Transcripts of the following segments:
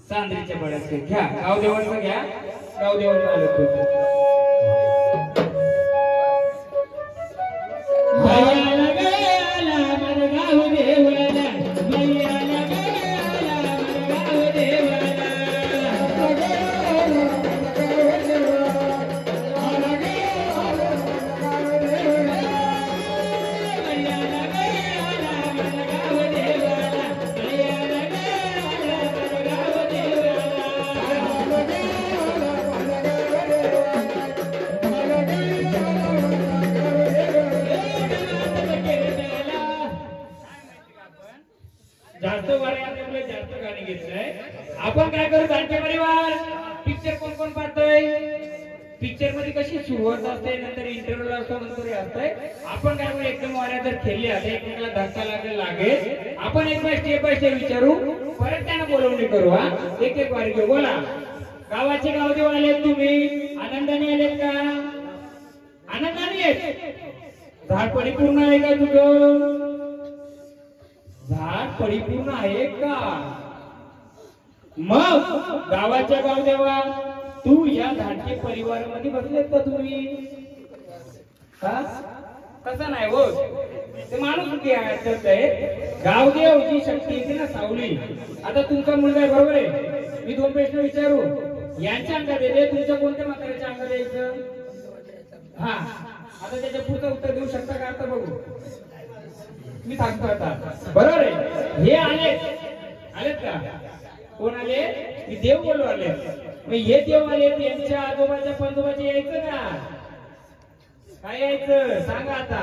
सांद्रीच्या बळाचे घ्या, गावदेवांचं घ्या, गावदेवांचं आलं तुम्ही. जास्त वाऱ्यामुळे जास्त गाणी घेतलंय आपण. काय करू जानके परिवार, पिक्चर कोण कोण पाहतोय? पिक्चर मध्ये कशी सुरुवात असते, नंतर इंटरव्ह्यू असतो, नंतर हे असतंय. आपण काय करू, एकदम वाऱ्या जर खेळले आता एकमेकाला धक्का लागेल, आपण एक बाय स्टेप विचारू, परत त्यांना बोलवणी करू. हा, एक एक वारी घेऊ. बोला, गावाचे गावदेव आलेत, तुम्ही आनंदाने आलेत का? आनंदाने आहेत. झाड परिपूर्ण आहे का तुझं? झाड परिपूर्ण आहे का? मग गावाच्या गावदेवा, तू या झाडके परिवारामध्ये बसलेत का तुम्ही? तसं नाही हो, ते माणूस करताय. गावदेव जी शक्ती येते ना, सावली. आता तुमचा मुलगा आहे, बरोबर आहे? मी दोन प्रश्न विचारू, यांच्या अंगात येते, तुमच्या कोणत्या म्हाताऱ्याच्या अंगात यायचं? हा, आता त्याच्या पुढचं उत्तर देऊ शकता का? आता बघू, मी सांगतो आता, बरोबर आहे? हे आलेत का? कोण आले? मी देव बोलू आले. मग हे देव आले, यांच्या आजोबाच्या पंजोबाचे यायचं का? काय यायचं सांगा आता?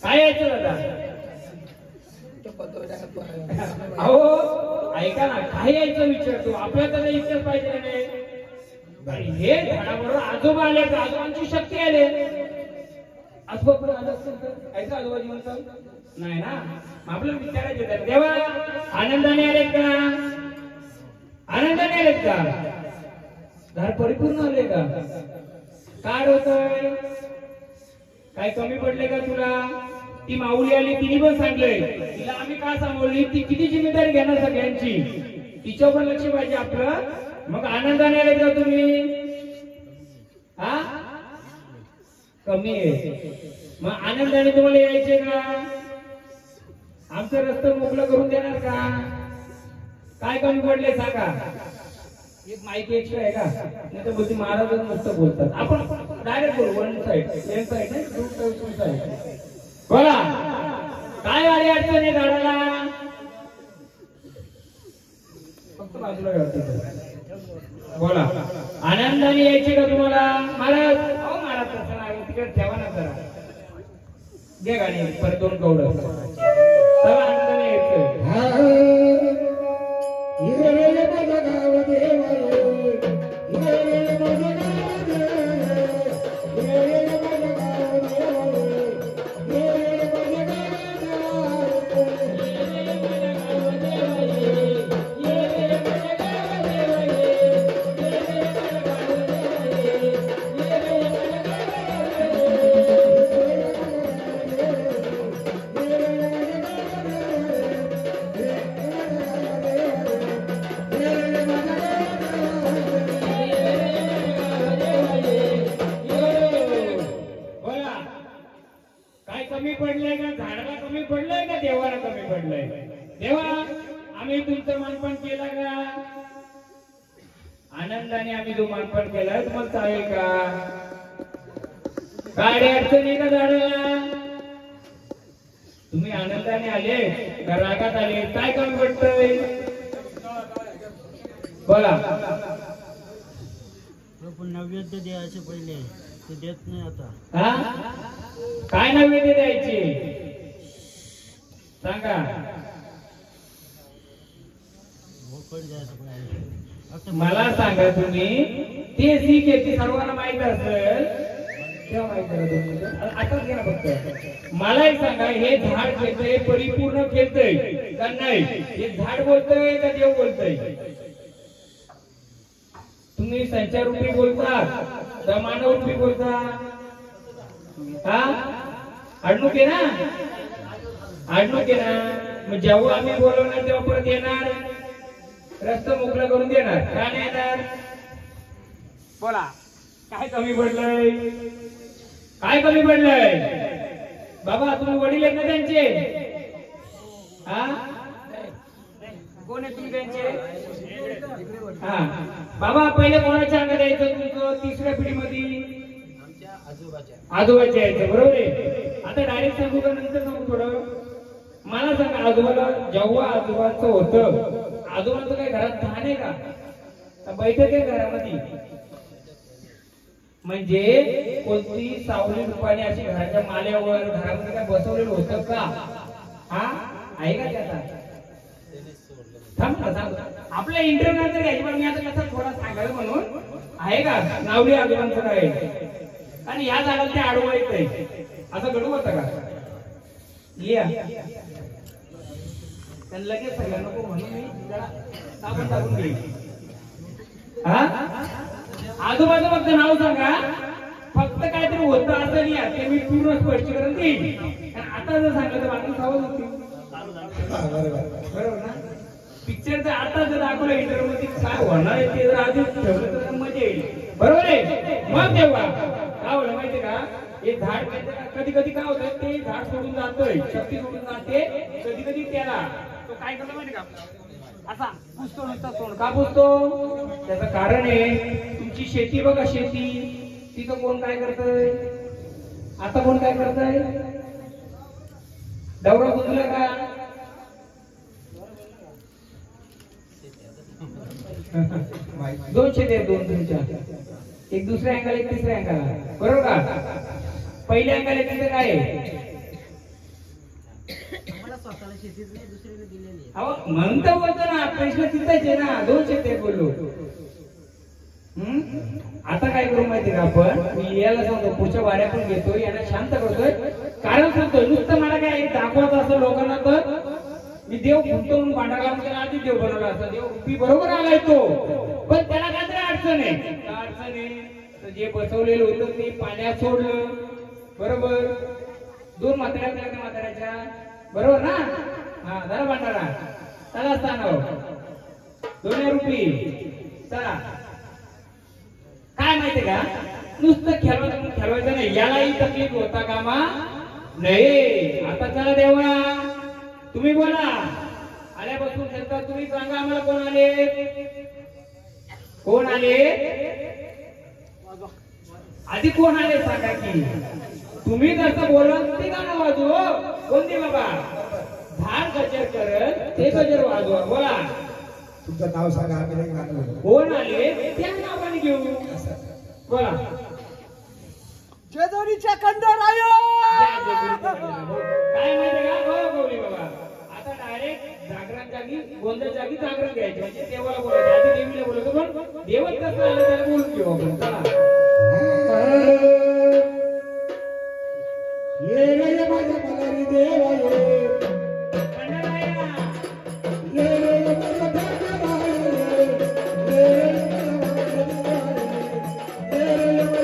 काय यायचं दादा? अहो ऐका ना, काय यायचं विचारतो. आपल्याला त्याला इतकंच पाहिजे नाही. हे झाडाबरोबर आजोबा आले, आजोबांची शक्ती आले. आजोबा आलं असेल तर ऐका, आजोबा म्हणतात नाही ना, आपल्याला विचारायचे देवा आनंदाने आलेत का? आनंदाने आलेत का? घर परिपूर्ण आले का? काय होतंय? काय कमी पडले का तुला? ती माऊली आली, तिने पण सांगलंय, तिला आम्ही का सांभाळली, ती किती जिम्मेदारी घेणार सगळ्यांची, तिच्यावर पण लक्ष पाहिजे आपलं. मग आनंदाने आले का तुम्ही? हा, कमी आहे. मग आनंदाने तुम्हाला यायचे का? आमचं रस्ता मोकळं करून देणार का? काय कमी पडले सांगा? एक माहिती एक्स्ट्रा आहे का? नाही तर बोलते महाराज मस्त बोलतात. आपण डायरेक्ट बोलू, वन साइड, टेन साइड नाही, टू साइड. बोला, काय आली अडचण आहे झाडाला? फक्त बाजूला बोला, आनंदाने यायचे का तुम्हाला? महाराज, हो महाराज, तसं नाही, तिकडे ठेवा ना जरा, घे गाणी परत दोन कवडं, तर आनंदाने यायचं. कमी पडलंय का झाडाला? कमी पडलंय का देवाला कमी पडलंय? देवा, आम्ही तुमचं मानपान केलं का? आनंदाने आम्ही जो मानपान केला तुम्हाला चालेल का? काय अडचण आहे का झाडाला? तुम्ही आनंदाने आले का रागात आले? काय कमी पडतंय? बोला. नैवेद्य द्यायचे पहिले, ते देत नाही आता. हा, काय नैवेद्य द्यायचे सांगा? मला सांगा तुम्ही. ते सीख आहे, ती सर्वांना माहित असेल. केव्हा माहित करा आताच घ्या फक्त. मला एक सांगा, हे झाड खेळतंय, परिपूर्ण खेळतंय का नाही? हे झाड बोलतंय का देव बोलतंय? तुम्ही संचारूपी बोलता का मानवरूपी बोलता? हा, अडणूक आहे ना. आडणूक आहे ना, मग जेव्हा आम्ही बोलवणार तेव्हा परत येणार, रस्ता मोकळा करून देणार, का नाही येणार? बोला, काय कमी पडलंय? काय कमी पडलंय? बाबा तुम्ही वडील आहेत ना त्यांचे? हा, कोण आहे तुम्ही त्यांचे? हा बाबा, पहिले कोणाच्या अंगात यायचं तुमचं? तिसऱ्या पिढीमध्ये आजोबाच्या यायचं, बरोबर आहे. आता डायरेक्ट सांगू का नंतर सांगू? थोडं मला सांगा, आजोबाला जेव्हा आजोबाचं होतं, आजोबाचं काही घरात ठाण आहे का? बैठक आहे घरामध्ये? म्हणजे कोणती सावली रूपाने अशी घराच्या माल्यावर घरामध्ये काय बसवलेलं होतं का? हा आहे का त्याचा? थांब ना, सांग. आपल्या इंटरव्ह्यू नंतर घ्यायची, पण मी आता कसं थोडा सांगायला म्हणून आहे का नावली आजोबांचं काय? आणि या झाडाला ते आडवं येतंय असं घडू होतं का? लिहा त्यांना लगेच सगळ्या नको म्हणून मी जरा टाकून टाकून घेईन. हा, आजोबाचं फक्त नाव सांगा, फक्त काहीतरी होतं असं लिहा, ते मी पूर्ण स्पष्टीकरण देईन. आता जर सांगितलं तर बाकी सावध होती, बरोबर ना? पिक्चरचं आता जर दाखवलं इंटरव्ह्यू मध्ये काय होणार आहे ते जर आधीच ठेवलं तर मजा येईल, बरोबर आहे? मग तेव्हा काय होलं माहितीये का, हे झाड कधी कधी काय होतं, ते झाड सोडून जातोय, शक्ती सोडून जाते, कधी कधी त्याला तो काय करतो माहिती का, असा पुसतो, नुसता तोंड का पुसतो? त्याचं कारण आहे, तुमची शेती बघा, शेती तिथं कोण काय करतंय? आता कोण काय करतंय? दौरा गुंतला का? दोन शेती आहेत, दोन तुमच्या, एक दुसऱ्या अंगाला एक तिसऱ्या अंगाला, बरोबर का? पहिल्या अंगाला तिथं काय आहे? म्हणून तर बोलतो ना, प्रश्न तिथंच आहे ना, दोन शेती बोललो. आता काय करू माहिती का आपण, मी याला सांगतो, पुढच्या वाऱ्या पण घेतोय, यांना शांत करतोय, कारण सांगतोय. नुसतं मला काय दाखवत असं लोकांना तर मी देव खुंटतो म्हणून भांडा घालून त्याला आधी देव बनवला असं, देव रुपी बरोबर आलाय तो, पण त्याला काहीतरी अडचण आहे. अडचण आहे तर जे बसवलेलं होतं ते पाण्यात सोडलं, बरोबर? दोन म्हाताऱ्या त्या म्हाताऱ्याच्या, बरोबर ना? हा, जरा भांडारा चला, सांगाव दोन्ही रुपी चला. काय माहितीये का, नुसतं खेळवायचं नाही, यालाही तकलीफ होता कामा नाही. आता चला देवा, तुम्ही बोला, आल्यापासून खेळता तुम्ही सांगा आम्हाला, कोण आले? कोण आले? आधी कोण आले सांगा की. तुम्ही जसं बोला ते गाणं वाजू. कोणते बाबा? झाड गजर करत ते गजर वाजवा. बोला तुमचं नाव सांगा, आम्ही नाही गाणं. कोण आले त्या नावाने घेऊ. बोला जेजुरीच्या खंडरायो. काय माहिती का गौरी बाबा, आता डायरेक्ट जागरण जागी, गोंधळ जागी जागरण घ्यायचे, म्हणजे देवाला बोलायचं. आधी देवीला बोलायचं, पण देवच कसं आलं त्याला बोलून घेऊ आपण. चला ये रे माझ्या मलारी देवा ये, खंडराया ये रे माझ्या देवा ये, ये रे माझ्या देवा ये, ये रे माझ्या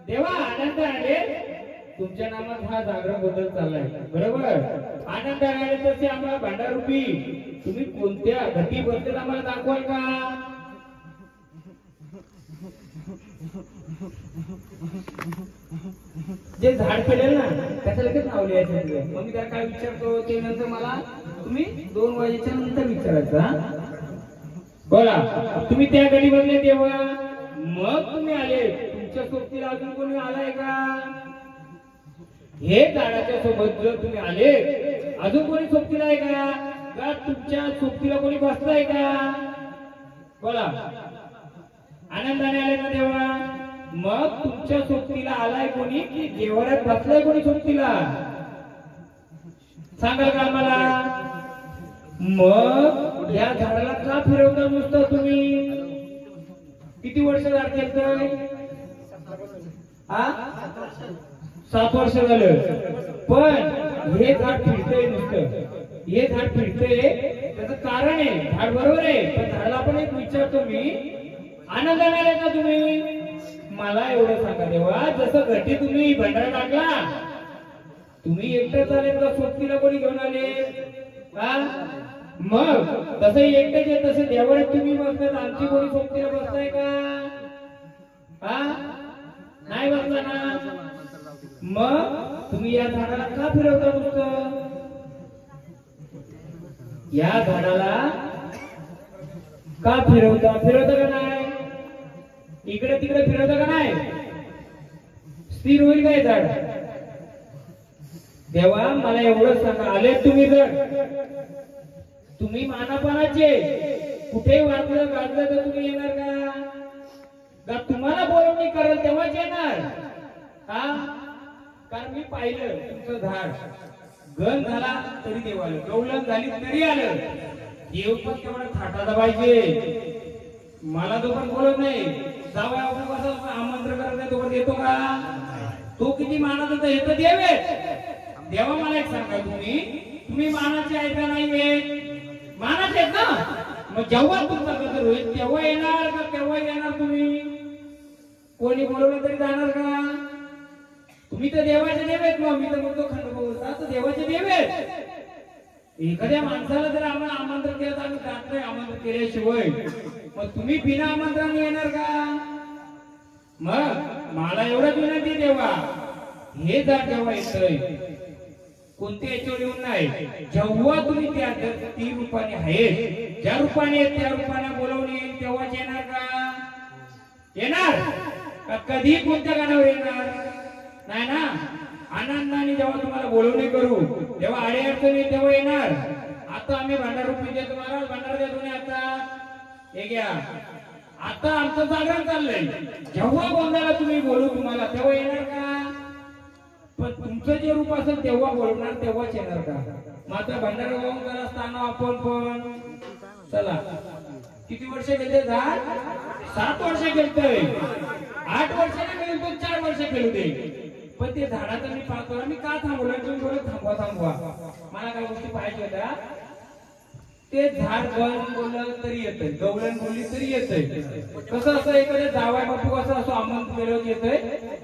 देवा तुमच्या नामात हा जागरण बदल चाललाय, बरोबर? आनंद आले तसे आम्हाला भांडारूपी तुम्ही कोणत्या घटी बद्दल आम्हाला दाखवाल का? जे झाड पेलेल ना त्याच्या लगेच नाव लिहायचं. मग मी त्याला काय विचारतो ते नंतर मला तुम्ही 2 वाजेच्या नंतर विचारायचं. हा बोला तुम्ही त्या गलीमधले तेव्हा मग तुम्ही आले. तुमच्या सोबतीला अजून कोणी आलाय का? हे झाडाच्या सोबत जर तुम्ही आले अजून कोणी सोबतीला आहे का? का तुमच्या सोबतीला कोणी बसलाय का? बोला आनंदाने आले ना तेव्हा मग तुमच्या सोबतीला आलाय कोणी की देवाऱ्यात बसलाय कोणी सोबतीला? सांगाल का मला? मग या झाडाला का फिरवता नुसतं तुम्ही? किती वर्ष झाड केलंय? 7 वर्ष झालं. पण हे झाड फिरतंय नुसतं. हे झाड फिरतंय त्याचं कारण आहे. झाड बरोबर आहे पण झाडाला पण एक विचारतो मी आनंदाने आले का तुम्ही? मला एवढं सांगा देवा जसं घटी तुम्ही भंडारा टाकला तुम्ही एकटेच आले का सोबतीला कोणी घेऊन आले? मग तसं एकटेच आहे तसं देवाऱ्यात तुम्ही बसतात आमची कोणी सोबतीला बसताय का? नाही बसला ना. मग तुम्ही या झाडाला का फिरवता नुसतं? या झाडाला का फिरवता? फिरवता का नाही? इकडे तिकडे फिरवता का नाही? स्थिर होईल काय झाड? देवा मला एवढं सांगा आले तुम्ही जर तुम्ही मानापानाचे कुठेही वाजलं गाजलं तर तुम्ही येणार का? तुम्हाला बोलवणी कराल तेव्हाच येणार. कारण मी पाहिलं तुमचं झाड गण झाला तरी देव आलं, गवलन झाली तरी आलं. देव पण तेवढा थाटाचा पाहिजे. मला तो पण बोलत नाही जावं आपण कसं आमंत्रण करत नाही तोपर्यंत येतो का? तो किती मानत होता हे तर देव आहे. देवा मला एक सांगा तुम्ही मानाचे आहेत का नाही? मानाचे आहेत ना. मग जेव्हा तुमचा गजर होईल तेव्हा येणार का तेव्हा येणार तुम्ही? कोणी बोलवलं तरी जाणार का? तुम्ही तर देवाचे देव आहेत. मग मी तर म्हणतो खंडोबा बोलता तर देवाचे देव आहेत. एखाद्या माणसाला जर आम्हाला आमंत्रण केलं तर आम्ही जात नाही आमंत्रण केल्याशिवाय. मग तुम्ही बिना आमंत्रणाने येणार का? मग मला एवढंच विनंती देवा हे झाड जेव्हा येतंय कोणत्या याच्यावर येऊन नाही जेव्हा तुम्ही त्या 3 रूपाने आहे ज्या रूपाने त्या रूपाने बोलवणे येईल तेव्हाच येणार का? येणार का कधी कोणत्या गाण्यावर येणार नाही ना? आनंदाने जेव्हा तुम्हाला बोलवणे करू तेव्हा आडे अडचणी तेव्हा येणार. आता आम्ही भांडार रूपी देतो महाराज भांडार देतो नाही. आता हे घ्या आता आमचं जागरण चाललंय. जेव्हा गोंधाला तुम्ही बोलू तुम्हाला तेव्हा येणार का? पण तुमचं जे रूप असेल तेव्हा बोलणार तेव्हाच येणार का? मात्र भंडारा गाऊन करा असताना आपण पण चला किती वर्ष गेले झाड? 7 वर्ष गेलतोय. 8 वर्षाने गेलो तो 4 वर्ष केलो ते. पण ते झाडाचं मी पाहतो मी का थांबवलं? तुम्ही बोलत थांबवा मला काय गोष्टी पाहिजे होत्या. ते झाड गण बोललं तरी येतंय गवळण बोलली तरी येतंय. कसं असं एखाद्या जावाय बापू असं असं आमंत्रण केलं येतंय.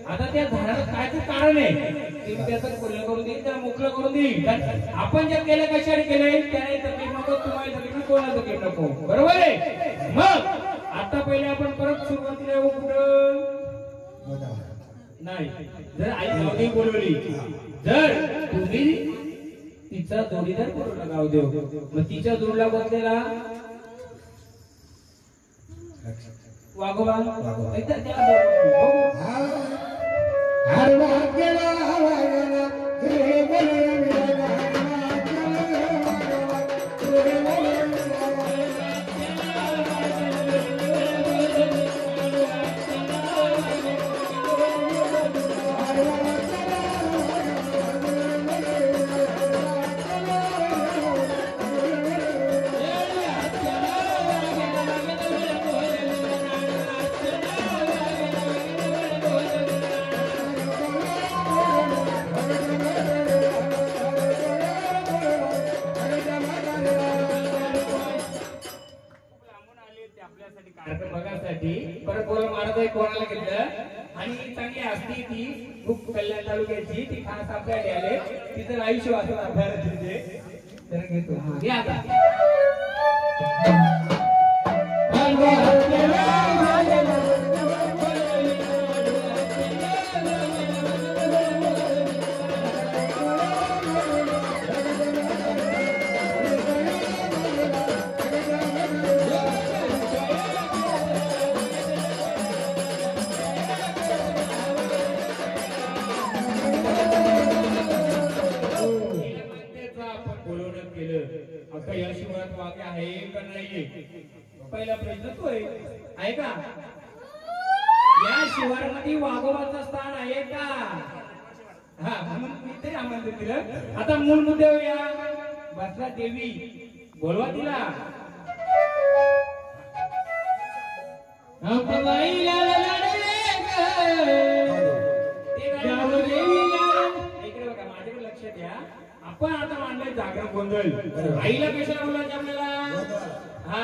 आता त्या झाडाला काय ते कारण आहे ते त्याचं खुल्लं करून देईल त्याला मोकळं करून देईल. आपण जे केलं कशाने केलंय त्याने तकलीफ नको तुम्हाला तकलीफ कोणाला तकलीफ नको. बरोबर आहे. मग आता पहिले आपण परत सुरुवातीला येऊ कुठं नाही. जर आई गावदेवी बोलवली जर तुम्ही तिचा जोडीदार बोलवला गावदेव मग तिच्या जोडला बसलेला वाघोबा एकदा त्याला परत बोला महाराज कोणाला घेतलं आणि चांगली असती ती खूप कल्याण तालुक्याची ती खास आपल्याला आले तिचं आयुष्य वाचून अभ्यास तर घेतो घ्या आता मिरवणूक केलं. आता या शिवारात वाघ आहे का नाहीये? पहिला प्रश्न तो आहे का? या शिवारामध्ये वाघोबाचं स्थान आहे का? हा म्हणून मी तरी आम्हाला दिलं. आता मूळ मुद्द्यावर या. बसला देवी, बोलवा तिला. इकडे बघा, माझ्याकडे लक्ष द्या. आपण आता मांडलंय जागरण गोंधळ. आईला कशाला बोलायचं आपल्याला? हा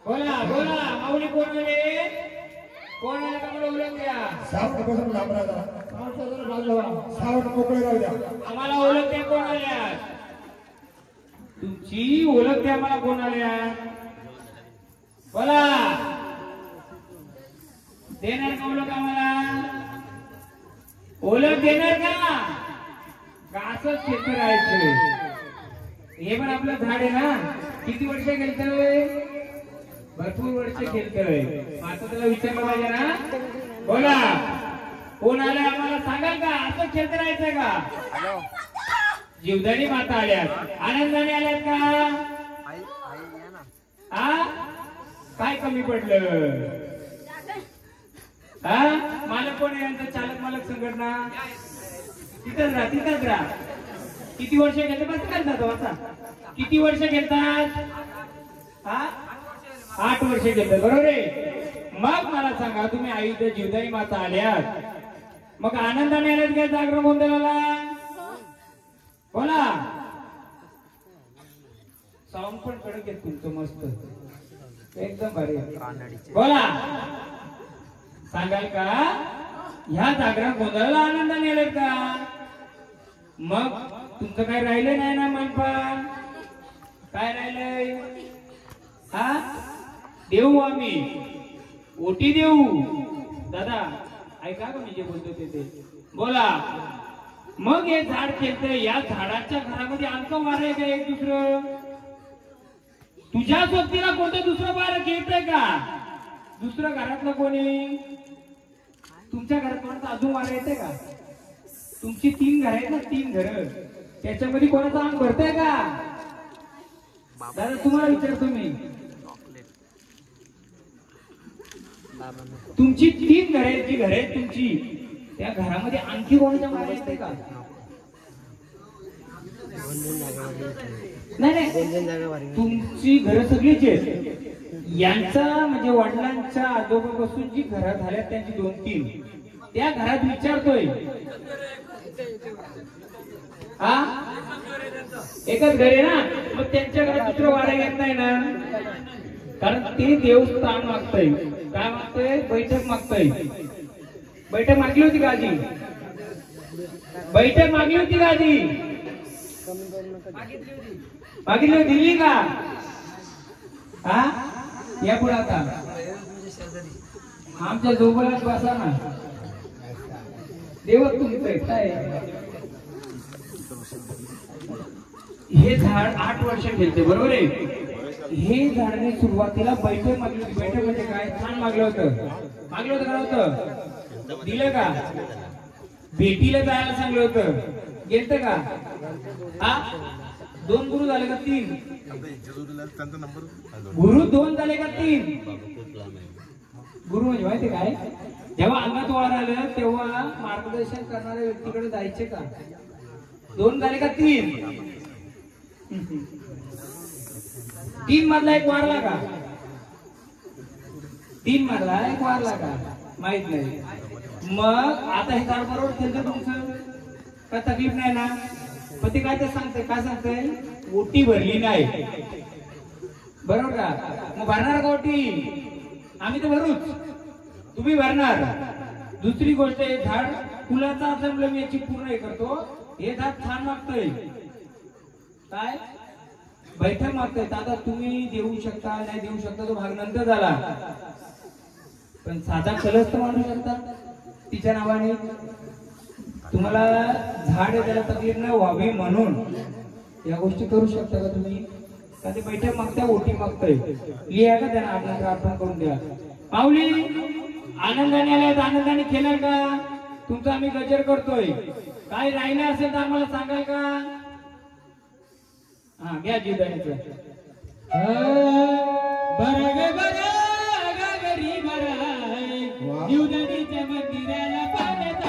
बोला बोला. माऊली कोण आले? कोण आले का मला ओळख द्या. आम्हाला ओळख द्या. कोण आल्या? तुमची ओळख द्या मला. कोण आल्या? बोला. देणार का ओळख आम्हाला? ओळख देणार का? असंच क्षेत्र राहायचं. हे पण आपलं झाड आहे ना. किती वर्ष गेलतोय? भरपूर वर्ष खेळतोय. आता त्याला विचारलं पाहिजे ना. बोला कोण आलं आम्हाला सांगाल का? असं खेळत राहायचं का? जीवदानी माता आल्यात, आनंदाने आल्यात का? हा काय कमी पडलं? हा मालक कोण आहे यांचा? चालक मालक संघटना. तिथंच राहा, तिथंच राहा. किती वर्ष घेतात? बस करतात आता. किती वर्ष घेतात? हा 8 वर्ष घेतात. बरोबर आहे. मग मला सांगा, तुम्ही आई तर जीवदानी माता आल्यात, मग आनंदाने आल्यात का जागरण गोंधळाला? बोला. साऊंड पण कडक आहे तुमचं, मस्त एकदम भारी. बोला सांगाल का? ह्या जागरण गोंधळाला आनंदाने आल्यात का? मग तुमचं काय राहिलं नाही ना मानपान? काय राहिलंय? हा देऊ आम्ही, ओटी देऊ. दादा ऐका का मी जे बोलतो ते बोला. मग हे झाड खेळतंय. या झाडाच्या घरामध्ये अंक वार आहे का? एक दुसरं तुझ्या सोबतीला कोणतं दुसरं वार खेळतंय का? दुसरं घरातलं कोणी? तुमच्या घरात कोणाचं अजून वार येते का? तुमची 3 घर आहेत ना, 3 घर. त्याच्यामध्ये कोणाचं अंग भरतंय का? दादा तुम्हाला विचारतो मी. तुमची 3 घर आहेत, जी घर आहेत तुमची, त्या घरामध्ये आणखी कोणाच्या वार येते का? नाही, तुमची घर सगळीच आहेत. यांचा म्हणजे वडिलांच्या आजोबापासून जी घरात झाल्यात त्यांची 2-3, त्या घरात विचारतोय. हा एकच घर आहे ना. मग त्यांच्या घरात दुसरं वारा येत नाही ना, कारण ते देवस्थान मागतय. काय मागतोय? बैठक मागतोय. बैठक मागली होती का आधी? बैठक मागली होती का आधी? मागितली होती, दिली का? हा या पुढे आता आमच्या जोबलात बसा ना. देव तुमचं काय हे झाड 8 वर्ष खेळते बरोबर आहे. हे झाडाने सुरुवातीला बैठक मागली होती. बैठक म्हणजे काय? छान मागलं होतं का नव्हतं? दिलं का? भेटीला जायला सांगलं होतं, गेलत का? हा 2 गुरु झाले का 3 गुरु? 2 झाले का 3 गुरु? म्हणजे माहिती काय, जेव्हा अंगात वार आलं तेव्हा मार्गदर्शन करणाऱ्या व्यक्तीकडे जायचे का? 2 झाले का 3? 3 मधला एक वारला का? 3 मधला एक वारला का? माहित नाही. मग आता हे झाड बरोबर खेळतं तुमचं, काय तकलीफ नाही ना? पण ते काय ते सांगतंय, काय सांगतंय? ओटी भरली नाही बरोबर का? मग भरणार का ओटी? आम्ही तर भरूच, तुम्ही भरणार. दुसरी गोष्ट, हे झाड फुलाचं असल्यामुळे मी याची पूर्ण हे करतो. हे झाड छान मागतंय, काय बैठक मागतंय. आता तुम्ही देऊ शकता नाही देऊ शकता तो भाग नंतर झाला, पण साधा कलश तर मांडू शकता तिच्या नावाने. तुम्हाला झाड त्याला तकलीफ न व्हावी म्हणून या गोष्टी करू शकता का तुम्ही? का ते बैठक मागताय, ओटी मागताय, लिहा का त्यांना आपल्याला अर्पण करून द्या. माऊली आनंदाने आल्यात, आनंदाने खेळाल का? तुमचा आम्ही गजर करतोय, काय राहिलं असेल तर आम्हाला सांगाल का? हा घ्या जीवदानीचं. घरी बरा जीवदानीच्या मंदिराला पाण्यात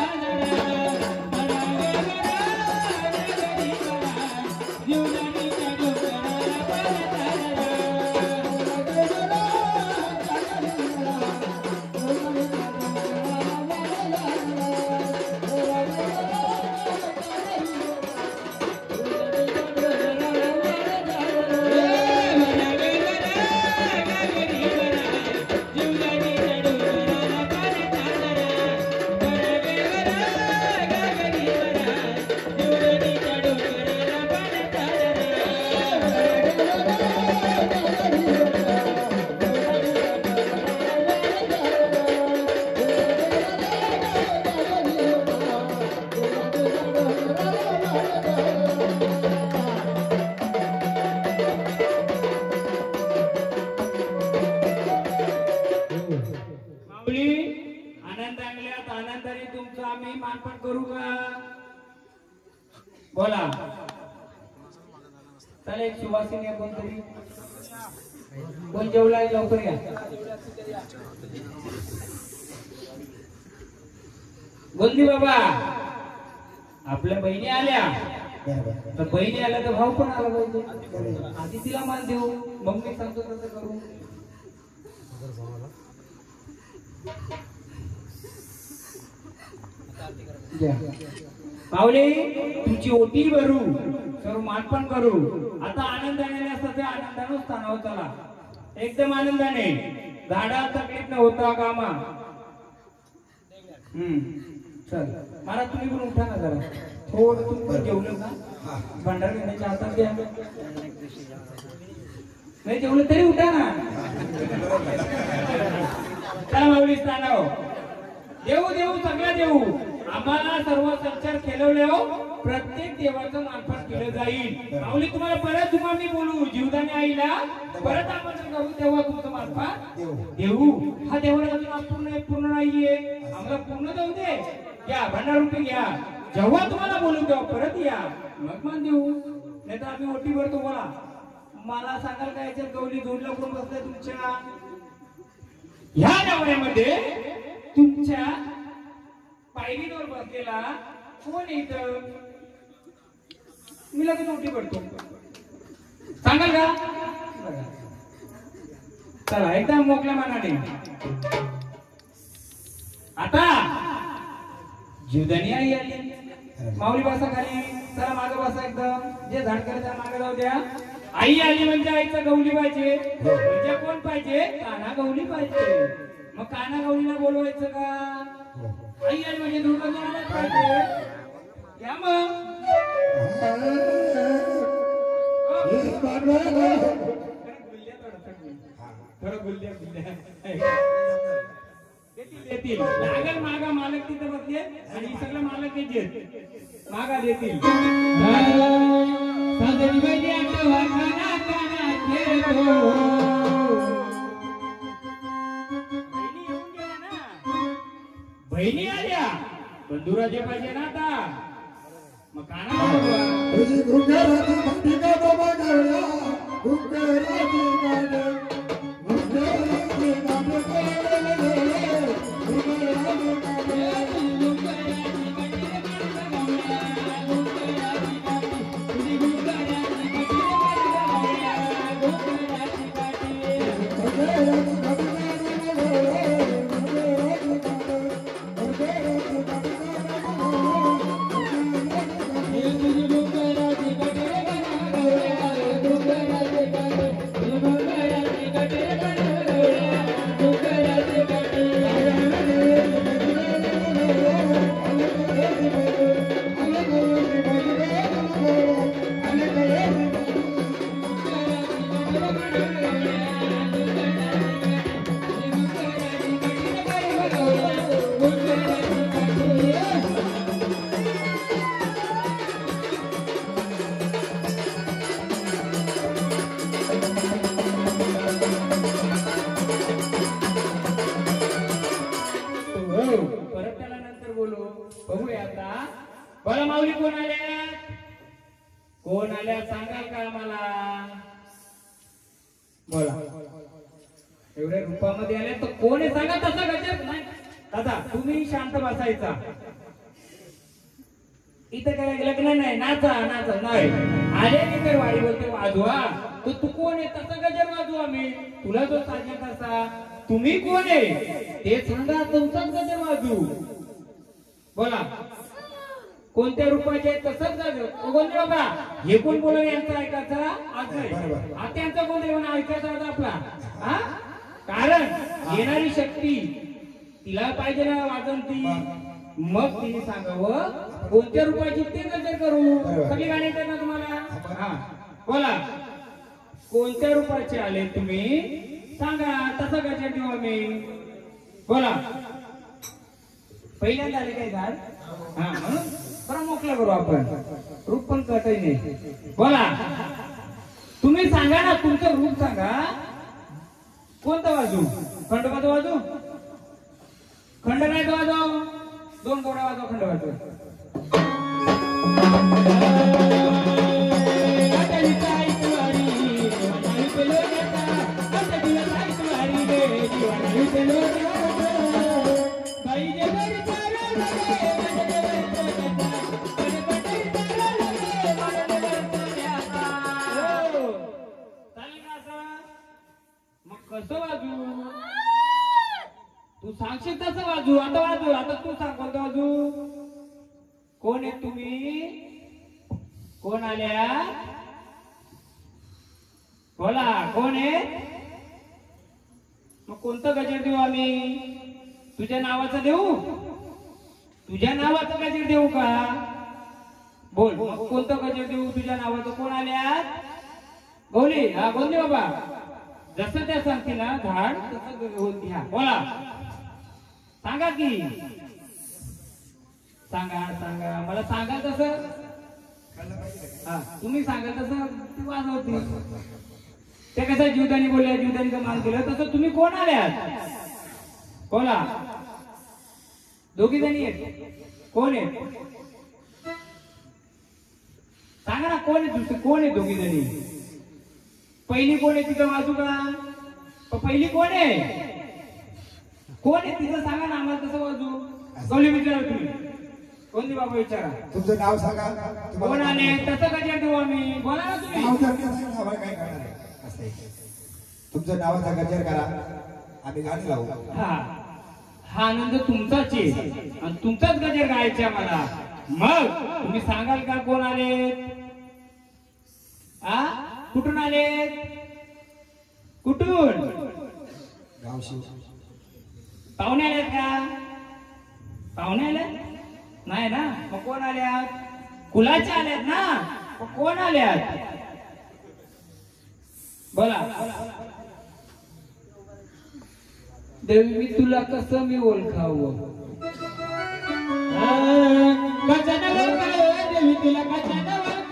आनंदाने तुमचं आम्ही मानपान करू का? बोला. चला एक सुवासिनी आहे कोणतरी, कोण जेवलाय लवकर या. गोंदी बाबा आपल्या बहिणी आल्या, तर बहिणी आल्या तर भाऊ पण आला पाहिजे. आधी तिला मान देऊ, मग मी सांगतो तसं करू. पावले तुमची ओटी भरू, सर्व मानपान करू. आता आनंदाने असतात, आनंदाने स्थानावर चला, एकदम आनंदाने. झाडा तकलीफ न होता कामा. चल मला तुम्ही पण उठा ना जरा, थोडं तुम्ही जेवलं का? भांडार घेण्याच्या हातात घ्या. नाही जेवलं तरी उठा ना. चला माऊली स्थानावर. देऊ देऊ सगळं देऊ. आम्हाला सर्व संचार खेळवले हो, प्रत्येक देवाचं मानपान केलं जाईल. माऊली तुम्हाला परत तुम्हाला मी बोलू, जीवदानी आईला परत आमंत्रण करू, तेव्हा तुमचं मानपान देऊ. हा देवाला अजून पूर्ण नाहीये, आम्हाला पूर्ण जाऊ दे. घ्या भंडार रुपये घ्या, जेव्हा तुम्हाला बोलू तेव्हा परत या, मग मान देऊ. नाही तर आम्ही ओटी भरतो. बोला मला सांगाल काय याच्यात गौली जोडला कोण बसलाय तुमच्या? ह्या नवऱ्यामध्ये तुमच्या पायरीवर बसलेला कोण येत? मी लगेच ओटी भरतो, सांगाल का? चला एकदम मोकळ्या मनाने. आता जीवदानी आई आली. माऊली बसा खाली, चला मागे बसा. एकदम जे झाड करायचं मागे जाऊ द्या. आई आली म्हणजे आईचं गौली पाहिजे. म्हणजे कोण पाहिजे? काना गौली पाहिजे. मग काना गौलीला बोलवायचं का? आई आली म्हणजे दुर्गा पाहिजे. या मग थोडं गुल्ल्या देतील. लागल मागा, मालक तिथं बसले आणि सगळं मालक देतील, मागा देतील. दुराजे पाहिजे ना आता मग काना बोलवा तुझी घुंगराची घंटी का बाबा गवळ्या घुंगराची गाणे घुंगराची गाणे परत त्याला नंतर बोलू बघूया आता बरं माऊली कोण आल्या सांगाल का मला बोला एवढ्या रूपामध्ये आल्या तर कोण आहे सांगा तसा गजर नाही दादा तुम्ही शांत बसायचा इथं काय लग्न नाही नाचा नाचा नाही आले की तर वाडी बोलते वाजवा तर तू कोण आहे तसा गजर वाजवा मी तुला जो साजे तसा तुम्ही कोण आहे ते सांगा तुमचाच गजर वाजू बोला कोणत्या रूपाचे तसंच गजर बोलले बाबा हे कोण बोलले यांचं ऐकायचं आज नाही आता यांचा कोण म्हणून ऐकायचा होता आपला हा कारण येणारी शक्ती तिला पाहिजे ना वाजंती मग तिने सांगावं कोणत्या रूपाची ते गजर करू सगळी गाणी येतात ना तुम्हाला हा बोला कोणत्या रूपाचे आले तुम्ही सांगा तसा गजर देऊ आम्ही बोला पहिल्यांदा आले काय झाड हा म्हणून बरं मोकळं करू आपण रूप पण कळतही नाही बोला तुम्ही सांगा ना तुमचं रूप सांगा कोणतं वाजू खंडोबाचं वाजू खंड नाही तो वाजव दोन गोड्या वाजव खंड वाजव मग कसं वाजू तू सांगशील तसं वाजू आता तू सांग कोणतं वाजू कोण आहे तुम्ही कोण आल्या बोला कोण आहे मग कोणतं गजर देऊ आम्ही तुझ्या नावाचं देऊ तुझ्या नावाचं गजर देऊ का बोल कोणतं गजर देऊ तुझ्या नावाचं कोण आल्यात गौली हा बोलली बाबा जसं त्या सांगते ना झाड तसं घ्या बोला सांगा की सांगा मला सांगा तसं हा तुम्ही सांगा तसं ती वाजवती ते कसं जीवदानी बोलल्या जीवदानीचा मान केलं तसं तुम्ही कोण आल्यात बोला दोघी जणी आहेत कोण आहेत सांगा ना कोण आहे दुसरी कोण आहे दोघी जणी पहिली कोण आहे तिथं वाजू का पहिली कोण आहे तिथं सांगा ना आम्हाला तसं वाजू गौली विचारा तुम्ही कोणती बाबा विचारा तुमचं नाव सांगा कोण आले तसं गजर देऊ आम्ही बोला ना तुम्ही नाव जर नसेल आम्हाला काय करणार आहे असं आहे. तुमचं नावाचा गजर करा आम्ही गाणी लावू हा आनंद तुमचाच आहे आणि तुमचाच गजर गायचे आम्हाला मग तुम्ही सांगाल का कोण आले कुठून आले कुठून गावशी पाहुणे आलेत का पाहुणे आले नाही ना मग कोण आल्यात कुलाचे आल्यात ना मग कोण आल्यात बोला देवी मी तुला कसं मी ओळखावं कशाने ओळखावं देवी तुला कशाने ओळखावं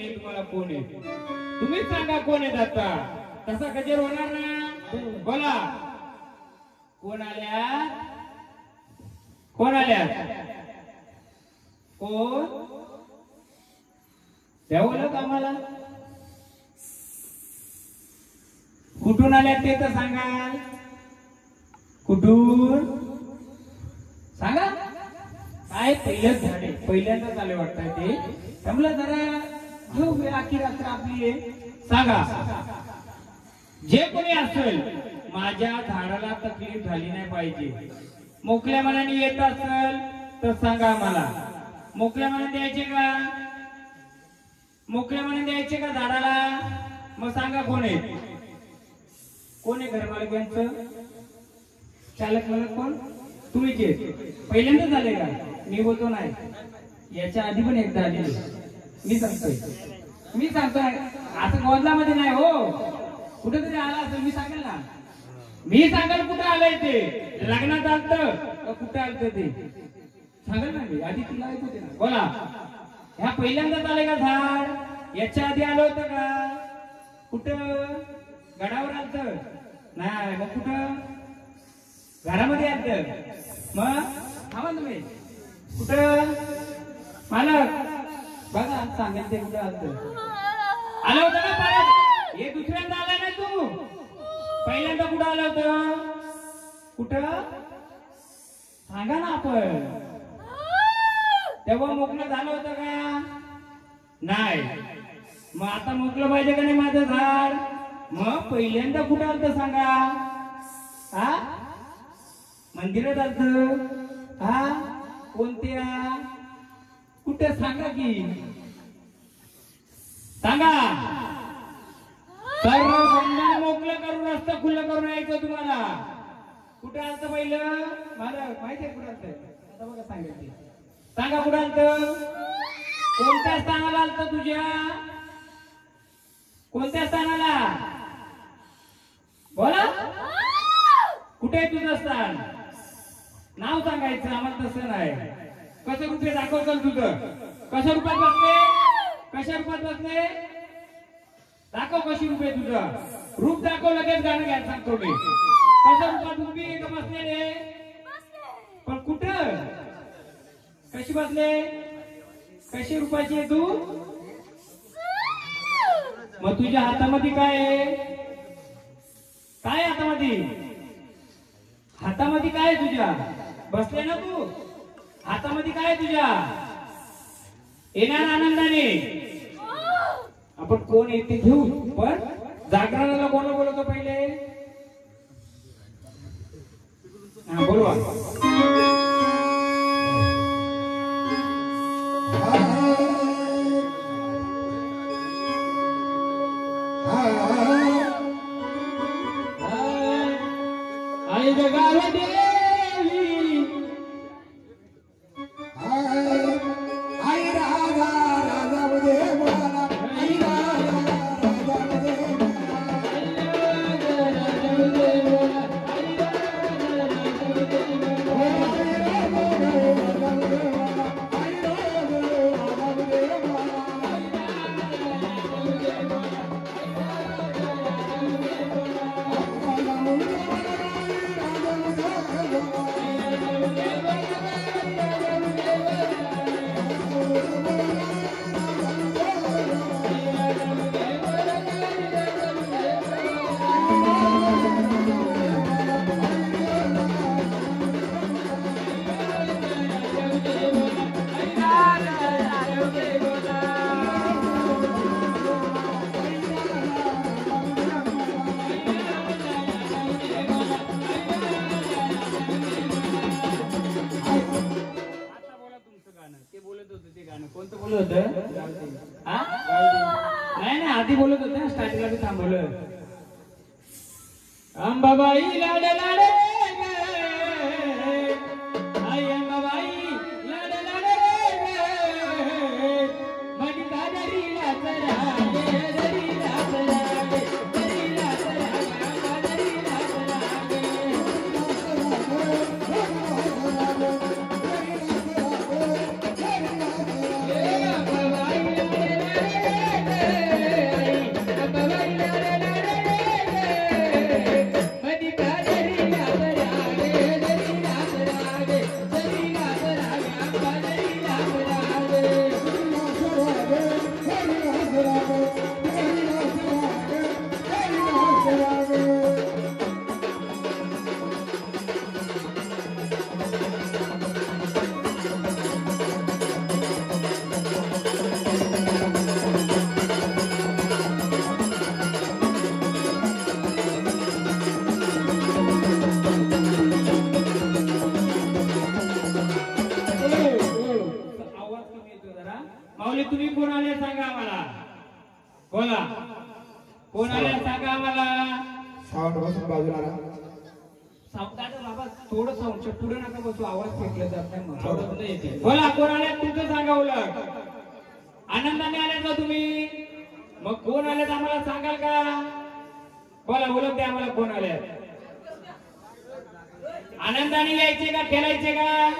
पहिले तुम्हाला कोण आहे तुम्हीच सांगा कोण आहेत आता तसा गजर होणार ना बोला कोण आल्या कोण आल्या कोण द्यावं का आम्हाला कुठून आल्या ते तर सांगा कुठून सांगा काय पहिलंच झाडे पहिल्यांदाच आले वाटतंय ते त्यामुळे जरा आखी रात्र आपली आहे सांगा जे कोणी असेल माझ्या झाडाला तकलीफ झाली नाही पाहिजे मोकळ्या मनाने येत असेल तर सांगा मला मोकळ्या मनाने द्यायचे का मोकळ्या मनाने द्यायचे का झाडाला मग सांगा कोण आहे घर मालकांचं चालक मालक कोण तुम्हीच पहिल्यांदाच झाले का मी बोलतो नाही याच्या आधी पण एकदा आले मी सांगतोय असं गोंधळामध्ये नाही हो कुठेतरी आला असेल मी सांगेल ना मी सांगेल कुठं आलंय ते लग्नात आलत कुठं आलत ते सांगेल ना मी आधी तुला ऐकू दे ना बोला ह्या पहिल्यांदाच आले का झाड याच्या आधी आलं होतं का कुठं गडावर आलत नाही मग कुठं घरामध्ये आलत मग थांबा तुम्ही कुठं मालक बघा सांगेल ते कुठं आलत आलं होतं ना परत हे दुसऱ्यांदा आला ना तू पहिल्यांदा कुठं आलं होतं कुठं सांगा ना आपण तेव्हा मोकळं झालं होतं का नाही मग आता मोकळं पाहिजे का नाही माझं झाड मग पहिल्यांदा कुठं आलत सांगा हा मंदिरात आलत हा कोणत्या कुठे सांगा की सांगा सर्व बंधन मोकळं करून रस्ता खुलं करून यायचं तुम्हाला कुठे आलत पहिलं मला माहिती आहे कुठं आलत आता बघा सांगायचे सांगा कुठं आलत कोणत्या स्थानाला आलत तुझ्या कोणत्या स्थानाला बोला कुठे आहे तुझं स्थान नाव सांगायचं आम्हाला तसं नाही कसं रुपये दाखवतो तुझं कशा रुपयात बसले कशा रुपयात बसले दाखव कशी रुपये तुझं रूप दाखव लगेच गाणं घ्यायला सांगतो मी कशा रुपयात उभी का बसलेले पण कुठं कशी बसले कशी रुपयाची आहे तू मग तुझ्या हातामध्ये काय आहे काय हातामध्ये हातामध्ये काय आहे तुझ्या बसले ना तू हातामध्ये काय आहे तुझ्या येणार आनंदाने आपण कोण येते घेऊ पण जागरणाला कोण बोलवतो पहिले हा बोलवा आई जगाव देवी आई राधा राधा देवाला आई राधा राधा कोणतं बोलत होत नाही नाही आधी बोलत होत ना स्टार्टिंगला मी थांबवलं अंबाबाई लाड लाड आई अंबाबाई लाड लाड मधी दादरी लाचरा दरी लाचरा दरी लाचरा दरी लाचरा अंबाबाई लाड लाड बोला कोण आल्या सांगा आम्हाला. सावंत बसून बाजूला राहा. सावकाश बाबा थोडं साऊंड पुढे नका बसू, आवाज फेकला जात नाही मग. थोडं येते. बोला कोण आल्या तुमचं सांगा. उलट आनंदाने आले का तुम्ही? मग कोण आले आम्हाला सांगाल का? बोला ओळख द्या आम्हाला कोण आले. आनंदाने यायचे का खेळायचे का?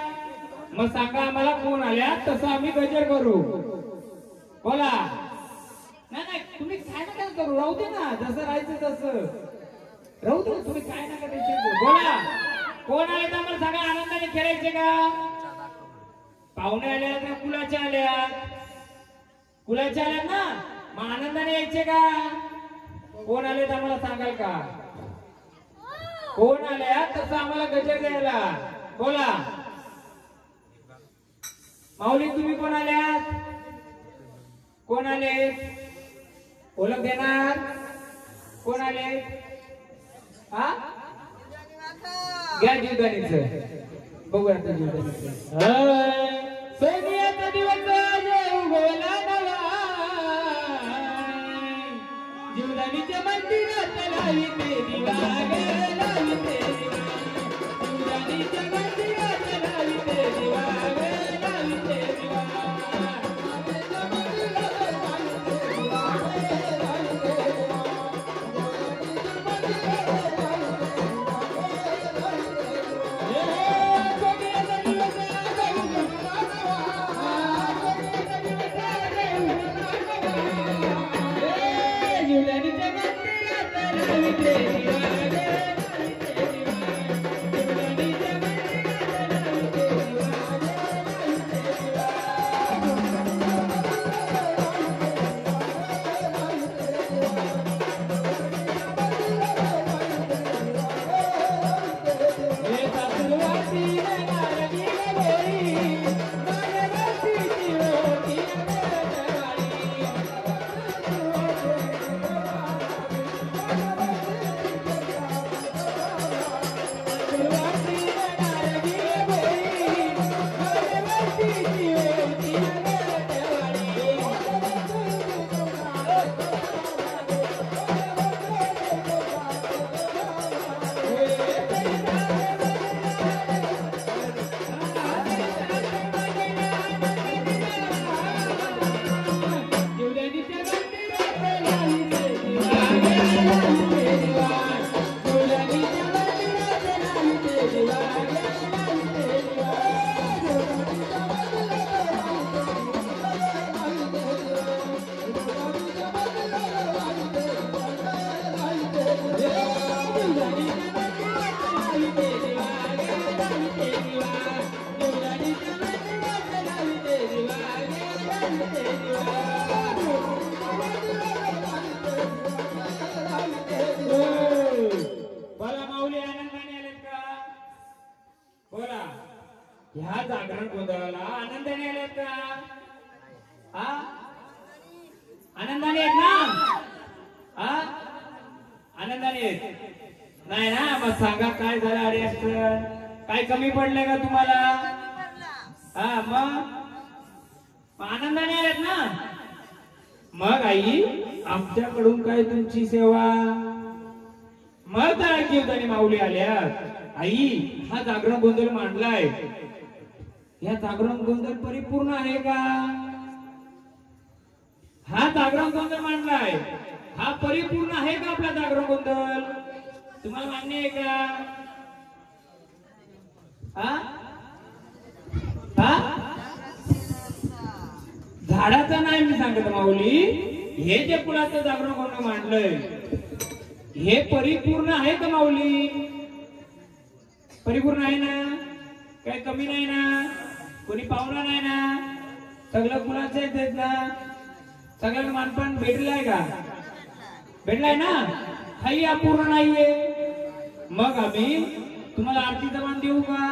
मग सांगा आम्हाला कोण आल्या, तसं आम्ही गजर करू. बोला. नाही नाही तुम्ही काय नका करू, राहू दे ना, जसं राहायचं तसं राहू दे. तुम्ही काय नका टेन्शन. बोला कोण आले तर आम्हाला सांगा. आनंदाने खेळायचे का? पाहुणे आले का कुलाच्या आल्या? कुलाच्या आल्या ना, मग आनंदाने यायचे का? कोण आले तर आम्हाला सांगाल का? कोण आल्या तसं आम्हाला गजर द्यायला. बोला माऊली तुम्ही कोण आल्यात? कोण आले? ओळख देणार? कोण आले? हा घ्या जीवदानीच बघू आता जीवदानीच. सोनियाचा दिवस उगवला नवा, जीवदानीच्या मंदिरात लाविते दिवा ग लाविते दिवा. जीवदानीच्या मंदिरात लाविते दिवा ग लाविते दिवा. बोला माऊली आनंदाने आलेत का? बोला ह्या जागरण गोंधळाला आनंदाने आलेत का? हा आनंदाने आहेत ना? हा आनंदाने आहेत नाही ना? मग सांगा काय झालं अडचण? काय कमी पडले का तुम्हाला? हा मग आनंदाने आलेत ना? मग आई आमच्याकडून काय तुमची सेवा? मग जीवदानी माऊली आल्या. आई हा जागरण गोंधळ मांडलाय, या जागरण गोंधळ परिपूर्ण आहे का? हा जागरण गोंधळ मांडलाय, हा परिपूर्ण आहे का आपला जागरण गोंधळ? तुम्हाला मान्य आहे का? हा हा झाडाचं नाही मी सांगत माऊली, हे जे फुलाचं जागरण गोंधळ मांडलंय हे परिपूर्ण आहे का माऊली? परिपूर्ण आहे ना? काही कमी नाही ना? कोणी पाहुणा नाही ना? सगळं फुलाचं आहेत ना? सगळ्यांना मानपान भेटलाय का? भेटलाय ना? काही अपूर्ण नाहीये. मग आम्ही तुम्हाला आरतीचा मान देऊ का?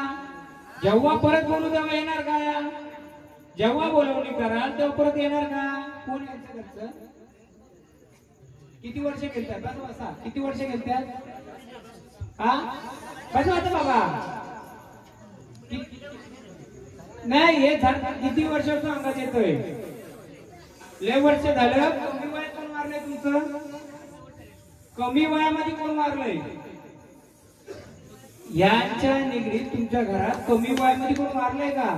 जेव्हा परत बोलू तेव्हा येणार का? जेव्हा बोलवणी कराल तेव्हा परत येणार का? कोण यायचं घरचं? किती वर्ष गेलतात? बस बसा. किती वर्ष गेलतात? हा बस वाटत बाबा. नाही हे झाड किती वर्षाचं अंगात येतोय? लय वर्ष झालं. कमी वयात पण मारले तुमचं? कमी वयामध्ये कोण वारलंय? यांच्या निगडीत तुमच्या घरात कमी वयामध्ये कोण वारलंय का?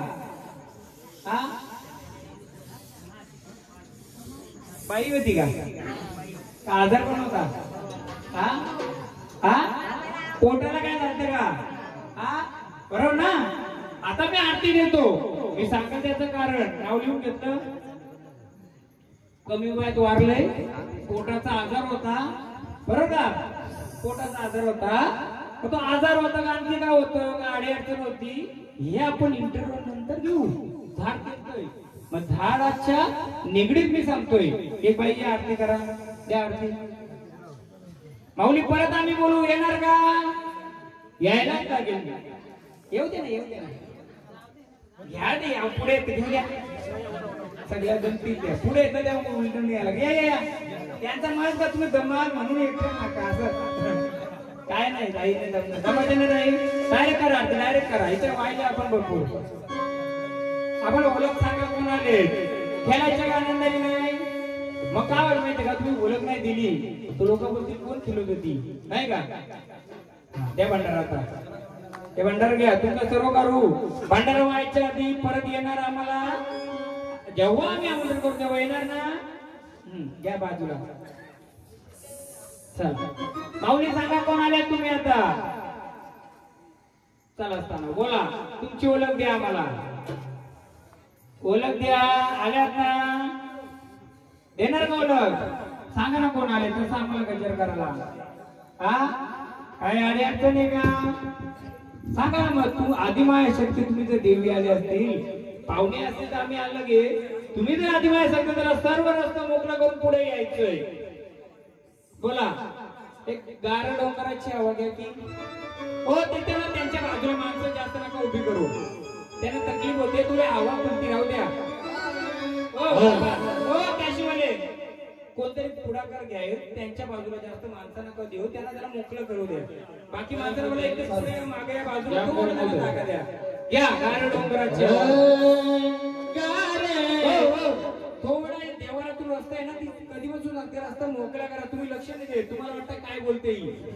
हा, बाई होती का? आजार पण होता? हा हा, पोटाला काय झालं का? हा, बरोबर ना? आता मी आरती देतो, मी सांगतो त्याचं कारण. नाव लिहून घेतलं. कमी वयात वारलंय, पोटाचा आजार होता, बरोबर का? पोटाचा आजार होता. तो आजार होता का आणखी काय होतं का अडचण होती हे आपण इंटरव्ह्यू नंतर घेऊ. झाड घेतोय, मग झाडाच्या निगडीत मी सांगतोय. एक बाई आरती करा, द्या आरती. माऊली परत आम्ही बोलू, येणार का? यायलाच लागेल. येऊ दे ना, येऊ दे ना. घ्या दे, पुढे घेऊन द्या. सगळ्या गणती द्या, पुढे येतं द्या. उलटून यायला या या या. त्यांचा माणूस का तुम्ही दमाल म्हणून येतो नका असं काय नाही. जाईल दमाचे नाही, डायरेक्ट करा, डायरेक्ट करा. इथे वाहिले आपण भरपूर. आपण ओळख सांगा कोणाले खेळायच्या आनंदाने नाही. मग काय वाटत माहिती का? तुम्ही ओळख नाही दिली तो लोक बोलतील कोण खेळत होती, नाही का? त्या भंडारा आता ते भंडार घ्या. तुमचं सर्व करू. भंडारा व्हायच्या आधी परत येणार आम्हाला. जेव्हा आम्ही आमंत्रण करू तेव्हा येणार ना. घ्या बाजूला. चला माऊली सांगा कोण आल्या तुम्ही आता? चला असताना बोला, तुमची ओळख द्या आम्हाला. ओळख द्या. आल्यात ना? देणार का ओळख? सांगा ना कोण आले, तसं आम्हाला गजर करायला. हा, काय आली अडचण आहे का? सांगा ना. मग तू आदिमाय शक्ती, तुम्ही जर देवी आले असतील, पाहुणे असतील तर आम्ही आलं गे. तुम्ही जर आदिमाय शक्ती तर सर्व रस्ता मोकळा करून पुढे यायचंय. बोला. एक गार डोंगराची हवा घ्या की. हो तिथे ना त्यांच्या बाजूला माणसं जास्त नका उभी करू, त्यांना तकलीफ होते. तुला हवा कोणती राहू द्या. हो कॅशीवाले कोणतरी पुढाकार घ्या, त्यांच्या बाजूला जास्त माणसं नका देऊ, त्यांना जरा मोकळं करू द्या. बाकी माणसाला मला एक मागे या बाजूला थोडं जागा द्या. घ्या गार डोंगराची थोडा देवारातून रस्ता आहे ना, ती कधी बसून लागते. रस्ता मोकळा करा. तुम्ही लक्ष नाही देत, तुम्हाला वाटतं काय बोलते.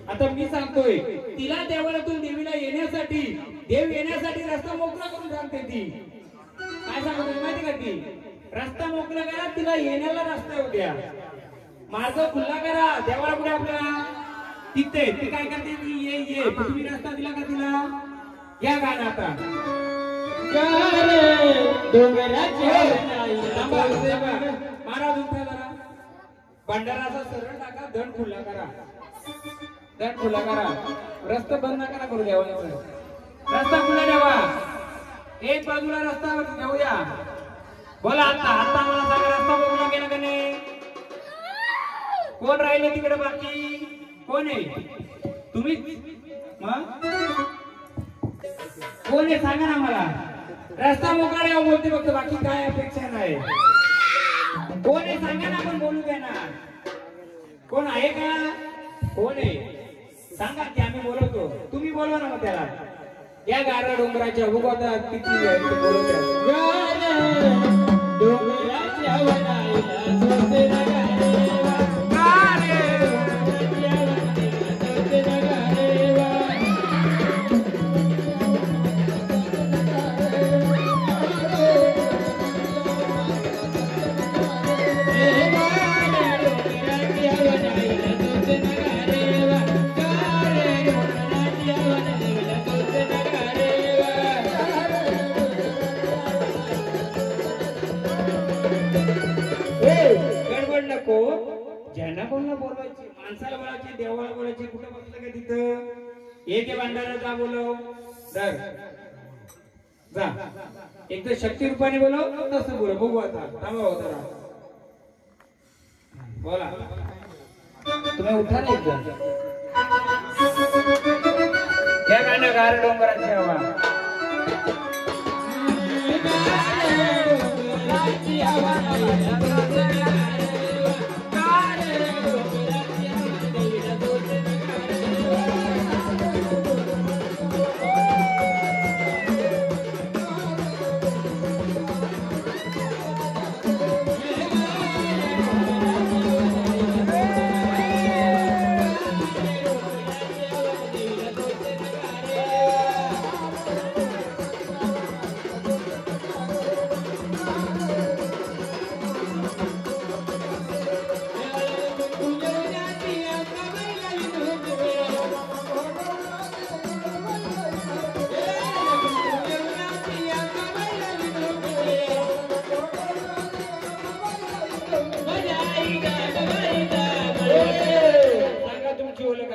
आता मी सांगतोय तिला देवारातून देवीला येण्यासाठी, देव येण्यासाठी रस्ता मोकळा करून सांगते ती. काय सांगतो माहिती का? ती रस्ता मोकळा करा, तिला येण्याला रस्ता येऊ द्या. मार्ग खुल्ला करा देवाला पुढे आपला. तिथे ती काय करते? ती ये ये. तुम्ही रस्ता दिला का तिला? या गाणं आता. महाराज उठा जरा. भंडाराचा सरळ टाका, दंड खुल्ला करा. दंड खुल्ला करा. रस्ता बंद नका करू देवाला. रस्ता खुला द्यावा. एक बाजूला रस्ता घेऊ द्या. बोला आता. आता मला सांगा, रस्ता मोकळा केला का नाही? कोण राहिले तिकडे? बाकी कोण आहे? तुम्ही कोण आहे सांगा ना मला. रस्ता मोकळा द्यावा बोलते फक्त, बाकी काय अपेक्षा नाही. कोण आहे सांगा ना, आपण बोलू द्या ना. कोण आहे का? कोण आहे सांगा की आम्ही बोलवतो. तुम्ही बोलवा ना मग त्याला. या गारा डोंगराच्या उगवता किती बोलवत्या. ज्यांना कोणाला बोलवायची, माणसाला बोलायची, देवाला बोलायची. कुठं बसलं का तिथं? एक भांडारा जा बोलव. जा एक तर शक्ती रूपाने बोलव, तसं बोल. बघू आता. थांबा होता बोला. तुम्ही उठा नाही या गाणं गार डोंगराची हवा.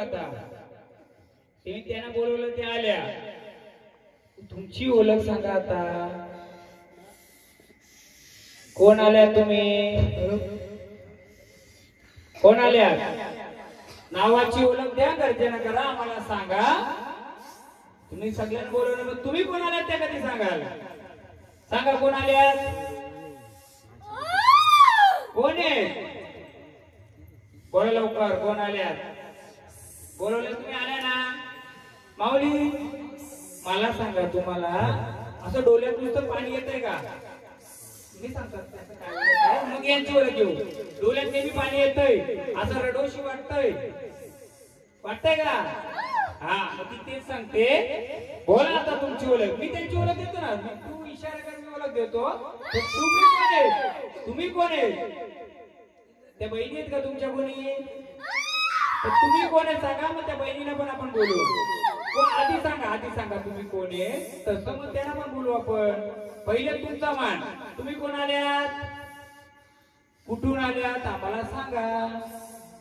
आता ते त्यांना बोलवलं ते आल्या तुमची ओळख सांगा आता कोण आल्या तुम्ही कोण आल्या नावाची ओळख द्या गरजेनं करा आम्हाला सांगा तुम्ही सगळ्यांना बोलवलं मग तुम्ही कोण आलात त्या कधी सांगाल सांगा कोण आल्यात कोण आहे बोला लवकर कोण आल्यात बोलवले तुम्ही आल्या ना माऊली मला सांगा तुम्हाला असं डोळ्यात नुसतं पाणी येतंय का तुम्ही सांगतात त्याचं काय होतंय? मग यांची ओळख घेऊ डोळ्यात नेहमी पाणी येतंय असं रडोशी वाटतंय का हा मग ती तेच सांगते बोला आता तुमची ओळख मी त्यांची ओळख देतो ना तू इशारा कर मी ओळख देतो तुम्ही कोण आहे तुम्ही कोण आहे त्या बहिणी आहेत का तुमच्या कोणी तुम्ही कोण आहे सांगा मग त्या बहिणीला पण आपण बोलू आधी सांगा तुम्ही कोण आहे तसं मग त्यांना पण बोलू आपण पहिले तुमचा मान तुम्ही कोण आल्यात कुठून आल्यात आम्हाला सांगा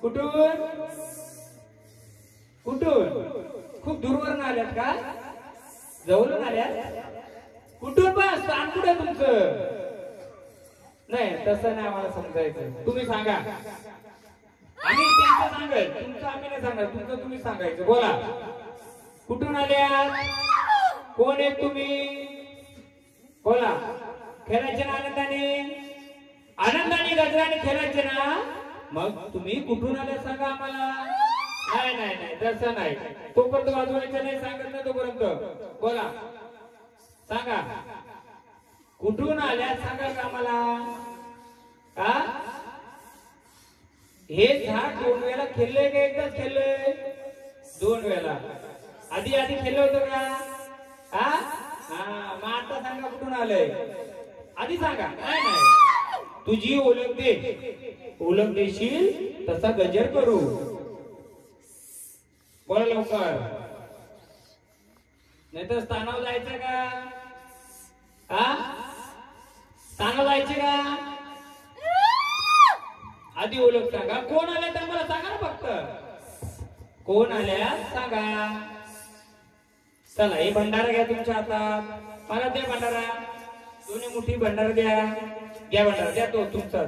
कुठून खूप दूरवरून आल्यात का जवळून आल्यात कुठून बस सांग कुठे तुमचं नाही तसं नाही आम्हाला समजायचं तुम्ही सांगा आम्ही त्यांचं सांगेल तुमचं आम्ही नाही सांगा तुमचं तुम्ही सांगायचं बोला कुठून आल्यात कोण आहेत तुम्ही बोला खेळायचे ना आनंदाने गजराने खेळायचे ना मग तुम्ही कुठून आले सांगा आम्हाला नाही तसं नाही तोपर्यंत वाजवायचं नाही सांगत नाही तोपर्यंत बोला सांगा कुठून आल्या सांगा का आम्हाला का हे झाड 2 वेळा खेळलंय का एकदाच खेळलंय 2 वेळा आधी खेळलं होतं का हा मग आता सांगा कुठून आलंय आधी सांगा नाही तुझी ओळख देशील तसा गजर करू बोला लवकर नाही तर स्थानावर जायचं का स्थानावर जायचे का आधी ओळख सांगा कोण आल्या तर मला सांगा ना फक्त कोण आल्या सांगा चला हे भंडारा घ्या तुमच्या हातात मला द्या भंडारा दोन्ही मुठी भंडारा घ्या भंडारा द्या तो तुमचा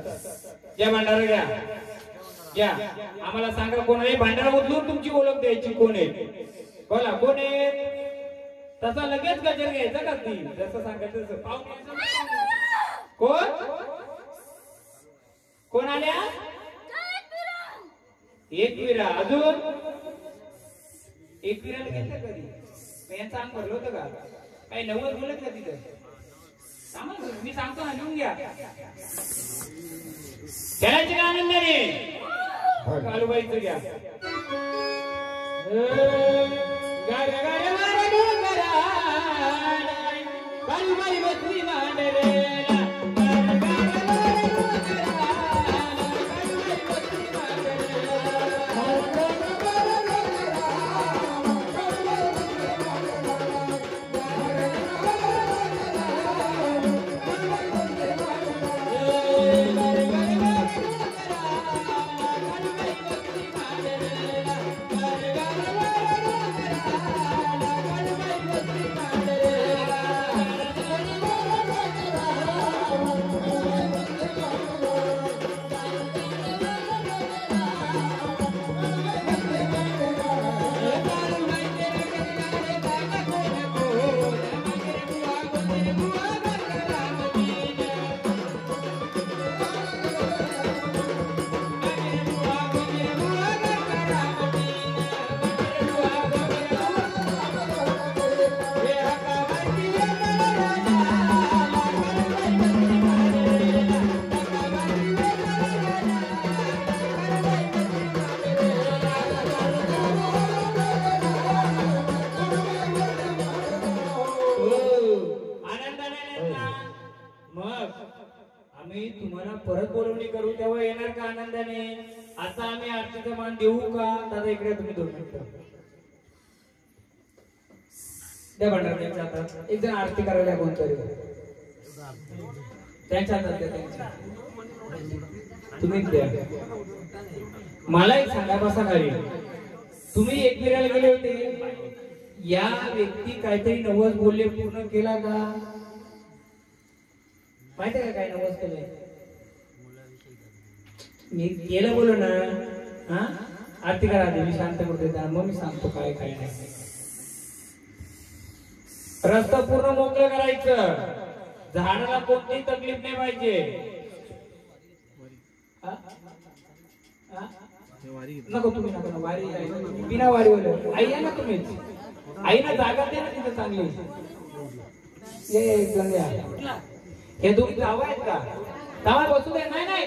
घ्या भंडारा घ्या आम्हाला सांगा कोण आहे भंडारा उचलून तुमची ओळख द्यायची कोण आहे बोला कोण आहे तसा लगेच गजर घ्यायचा का ती जसं सांगायचं तसं कोण आल्या एक विरा अजून एक विराला घेतलं कधी यांचं अंग भरलं होतं का काही 90 बोलत का तिथं मी सांगतो ना लिहून घ्या खेळायचे का आनंदाने कालूबाईचं घ्या कालूबाई बसली मांडरे परत बोलवणी करू तेव्हा येणार का आनंदाने आता आम्ही आरतीचा मान देऊ का दादा इकडे तुम्ही 2 मिनिटं द्या भंडारा त्यांच्या हातात एक जण आरती करायला कोणतरी त्यांच्या हातात द्या त्यांच्या तुम्ही द्या मला एक सांगा बसा घरी तुम्ही एकविराला गेले होते, या व्यक्ती काहीतरी नवस बोलले, पूर्ण केला का? माहिती का काय नवस केलंय? मी केलं बोल ना. हा आरती करा, मी शांत करते, मग मी सांगतो काय काय नाही. रस्ता पूर्ण मोकळं करायचं, झाडाला कोणतीही तकलीफ नाही पाहिजे. नको तुम्ही नका वारी, बिना वारीवर आई आहे ना तुम्हीच. आईला जागा दे ना तिथं चांगली. हे दोघी जावा आहेत का? जावा बसू दे. नाही नाही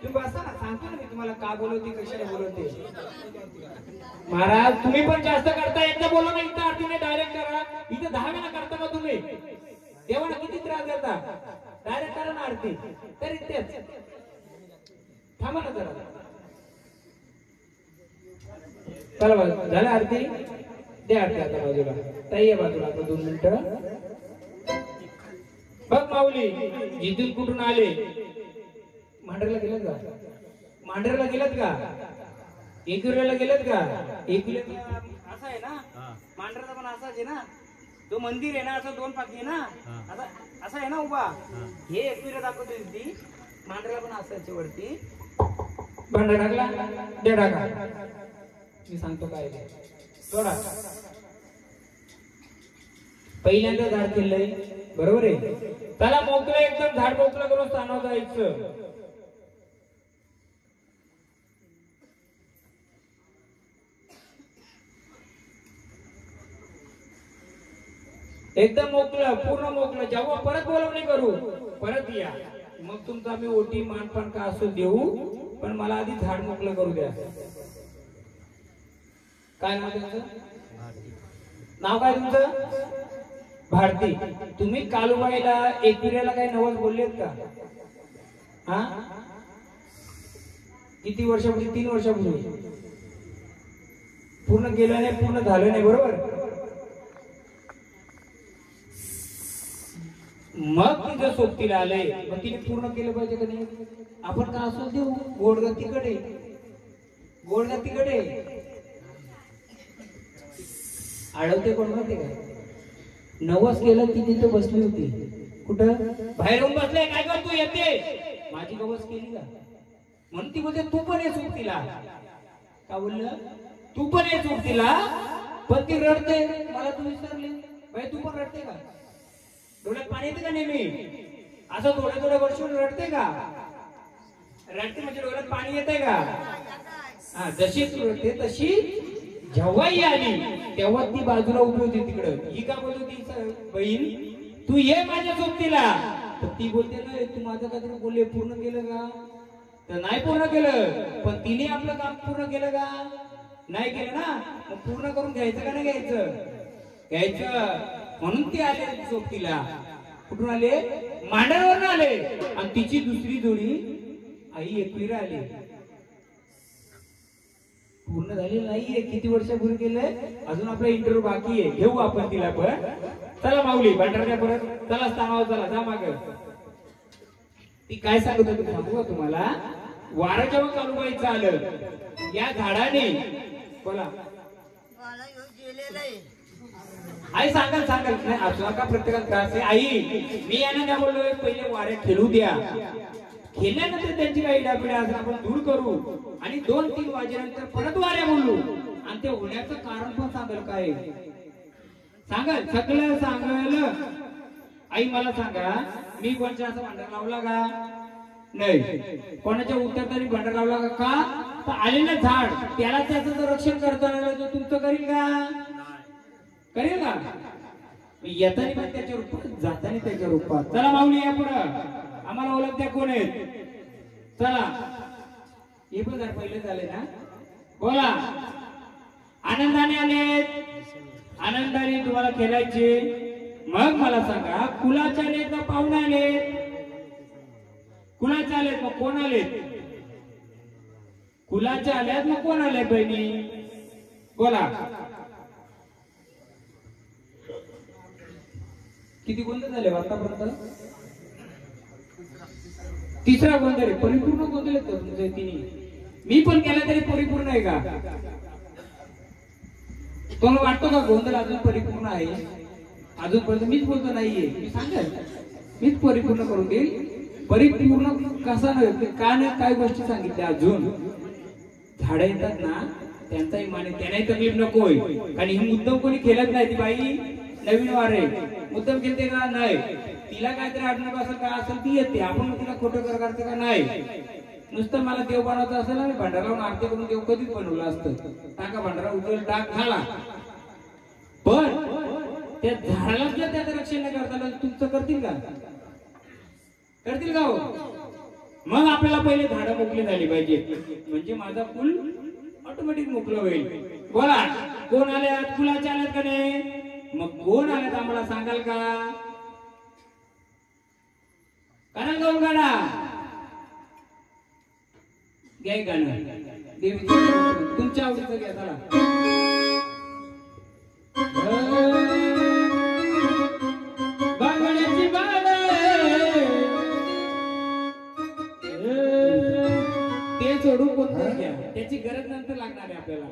तुम्ही बसा ना, सांगतो ना मी तुम्हाला का बोलवते, कशाला बोलवते. महाराज तुम्ही पण जास्त करता. एकदा बोलू ना इथं आरतीने डायरेक्ट करा. इथं 10 वेळा करता का तुम्ही? देवाला किती त्रास देता? डायरेक्ट करा ना आरती. तरी तेच थांबा ना जरा. चला बघ झालं आरती, दे आरती आता बाजूला. ताई आहे बाजूला आता 2 मिनिटं. बघ माऊली जिथून कुठून आले? मांढरला गेलेत का? मांढरला गेलेत का? एकविरेला गेलेत का? एकविरेला असं आहे ना, मांढरचा पण असाच आहे ना. तो मंदिर आहे ना, असं 2 पाकी आहे ना, असं आहे ना उभा. हे एकविरा दाखवते ती. मांढरला पण असायचे वरती. भांडा टाकला, दे टाका. मी सांगतो काय ते थोडा. पहिल्यांदा झाड केलंय बरोबर आहे. त्याला मोकळं एकदम झाड मोकळं करून स्थानावर जायचं. एकदम मोकळं, पूर्ण मोकळं. जेव्हा परत बोलवणी करू परत या, मग तुमचा आम्ही ओटी मानपान का असो देऊ, पण मला आधी झाड मोकळं करू द्या. काय नाव तुमचं? नाव काय तुमचं? भारती. तुम्ही कालूबाईला एकविरेला काही नवस बोललेत का? हा किती वर्षापूर्वी? 3 वर्षापूर्वी. पूर्ण केलं नाही, पूर्ण झालं नाही बरोबर. मग तिचं सोबतीला आलंय, मग तिने पूर्ण केलं पाहिजे का नाही? आपण का असं देऊ? गोडगा तिकडे, गोडगा तिकडे. आळवते कोण माहिती का? नवस केलं ती तिथं बसली होती. कुठं? बाहेर येऊन बसले. काय कर तू येते? माझी नवस केली का? म्हणून ती बोलते तू पण ये सोबतीला. का बोललं? तू पण ये सोबतीला. पण ती रडते. मला तू विसरले. बाई तू पण रडते का? डोळ्यात पाणी येते का नेहमी? असं थोड्या थोड्या वर्षावर रडते का? रडते म्हणजे डोळ्यात पाणी येते का? हा जशी तू रडते तशी जेव्हाही आली तेव्हा ती बाजूला उभी होती तिकडं. ही का बोलत होती? बहीण तू ये माझ्या सोबतीला. तर ती बोलते ना तू माझं काहीतरी बोलले, पूर्ण केलं का? तर नाही पूर्ण केलं. पण तिने आपलं काम पूर्ण केलं का? नाही केलं ना. मग पूर्ण करून घ्यायचं का नाही घ्यायचं? घ्यायचं. म्हणून ती आले सोबतीला. कुठून आले? मांढरवरून आले. आणि तिची दुसरी जोडी आई एकविरा आली. पूर्ण झाली नाहीये. किती वर्षापूर्वी केलंय? अजून आपला इंटरव्ह्यू बाकी आहे, घेऊ आपण तिला पण. चला माऊली भंडारच्या परत चला स्थानावर चला, जा माग. ती काय सांगत होती सांगू तुम्हाला? वारं जेव्हा कालूबाईचं आलं या झाडाने, बोला आई सांगाल सांगाल नाही आपला का प्रत्येकाला त्रास आहे. आई मी यांना काय बोललोय? पहिले वाऱ्यात खेळू द्या. खेळल्यानंतर त्यांची काही डापिड्या असं आपण दूर करू आणि 2-3 वाजेनंतर परत वाऱ्या बोलू. आणि ते होण्याचं कारण पण सांगाल काय? सांगाल सगळं सांगाल. आई मला सांगा मी कोणच्या असं भांडार लावला का? नाही. कोणाच्या उत्तराने भांडार लावला का? तर आलेलं झाड त्याला त्याचं जर रक्षण करताना तुमचं करील का? करेल का? येताना पण त्याच्या रूपात, जाताना त्याच्या रूपात. चला माऊली या पुढं. आम्हाला ओळखत्या कोण आहेत? चला हे पण जर पहिले झाले ना, बोला. आनंदाने आलेत, आनंदाने तुम्हाला खेळायचे. मग मला सांगा कुलाचे आलेत का पाहुणे आलेत? कुलाचे आलेत मग कोण आलेत? कुलाचे आलेत मग कोण आलेत बहिणी? बोला. किती गोंधळ झाले आतापर्यंत? तिसरा गोंधळ आहे. परिपूर्ण गोंधळ आहेत का तुमचे तिन्ही? मी पण केला तरी परिपूर्ण आहे का? तुम्हाला वाटतो का गोंधळ अजून परिपूर्ण आहे? अजूनपर्यंत मीच बोलतो नाहीये, मी सांगेल मीच परिपूर्ण करून देईल. परिपूर्ण कसा नव्हे, का नाही काय गोष्टी सांगितल्या. अजून झाडं येतात ना त्यांचाही माने त्यांनाही तकलीफ नकोय. आणि ही मुद्दाम कोणी खेळत नाही. ती बाई नवीन वार आहे, मुद्दाम खेळते का नाही. तिला काहीतरी अडणं असेल काय असेल ती येते. आपण तिला खोटं करते का नाही. नुसतं मला देव बनवायचं असेल ना, मी भांडारा लावून आरती करून देव कधीच बनवलं असतं. टाका भांडारा उचल टाक घाला. पण त्या झाडाला सुद्धा त्याचं रक्षण नाही करताना तुमचं करतील का? करतील का हो? मग आपल्याला पहिले झाडं मोकळी झाली पाहिजे, म्हणजे माझा फुल ऑटोमॅटिक मोकळं होईल. बोला कोण आल्यात? फुलाचे आल्यात का नाही? मग कोण आल्यात आम्हाला सांगाल का? कारण गाऊन गाणा घ्या गाणं देवी तुमच्या आवडीचं घ्या. चला बांगड्याची बाळ ते सोडून कोणतं घ्या, त्याची गरज नंतर लागणार आहे आपल्याला.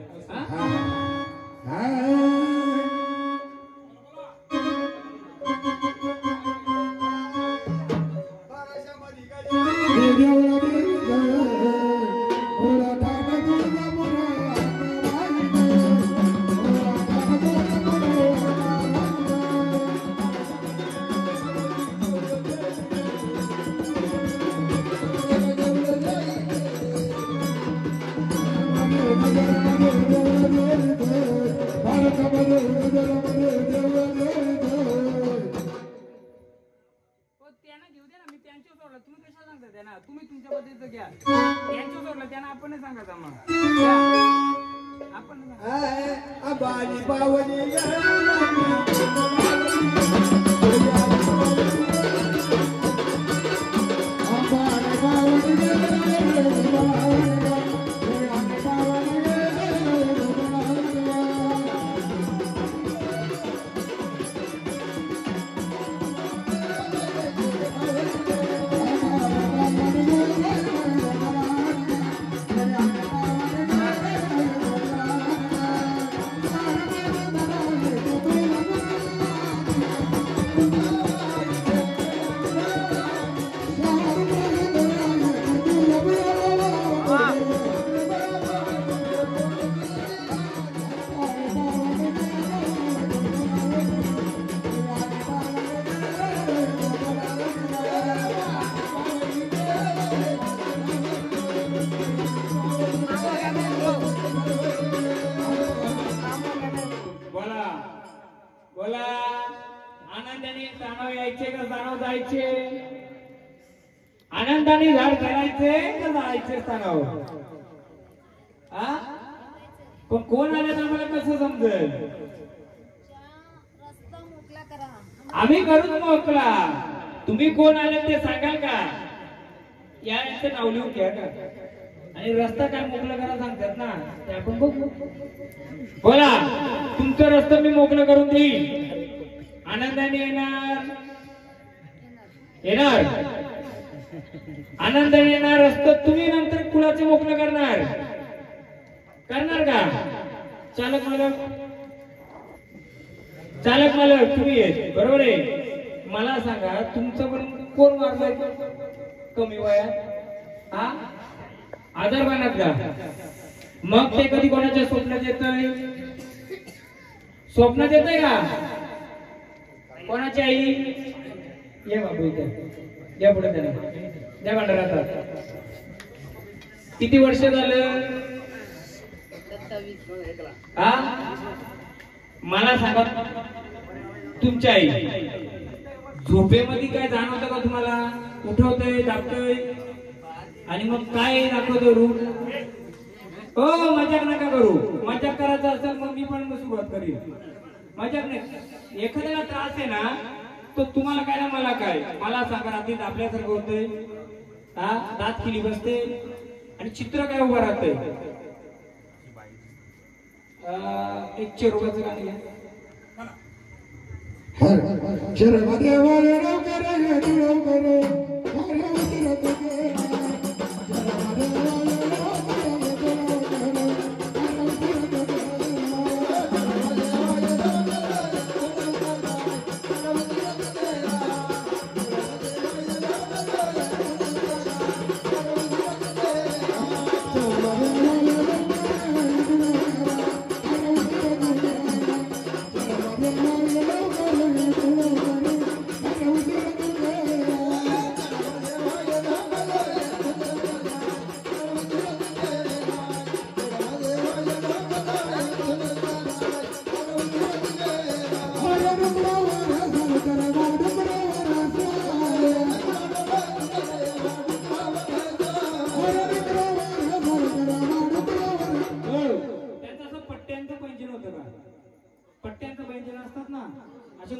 तुम्ही तुमच्या पद्धतीचं घ्या. त्यांचं सोडलं त्यांना आपण नाही सांगायचं. मग आपण बाजी पावली आनंदाने झाड करायचे का जायचे स्थानावर? पण कोण आले आम्हाला कसं समजेल? आम्ही करूच मोकळा. तुम्ही कोण आले ते सांगाल का? यांचं नाव लिहून घ्या का? आणि रस्ता काय मोकळा करा सांगतात ना, ते आपण बघू. बोला तुमचा रस्ता मी मोकळा करून देईल. आनंदाने येणार आनंदाने येणार रस्ता तुम्ही नंतर कुणाचे मोकळं करणार का? चालक मालक तुम्ही येत बरोबर आहे. मला सांगा तुमचं पण कोण मारलंय कमी वयात? आजार बाणात का? मग ते कधी कोणाच्या स्वप्नात येतंय? स्वप्नात येतंय का? कोणाची आई? ये बाबू इथे या पुढे त्यांना द्या भांडारात. किती वर्ष झालं? मला सांगा तुमच्या आई झोपेमध्ये काय जाणवतं का तुम्हाला? उठवतय दाबतय आणि मग काय दाखवतो रूप? हो मजाक नका करू. मजाक करायचं असेल मग मी पण सुरुवात करीन. मजाक नाही. एखाद्याला त्रास आहे ना तो तुम्हाला काय ना मला काय? मला सांगा रात्री आपल्यासारखं होतंय. दात किली बसते आणि चित्र काय उभं राहतंय. एक चेरोबाचं गाणं घ्या.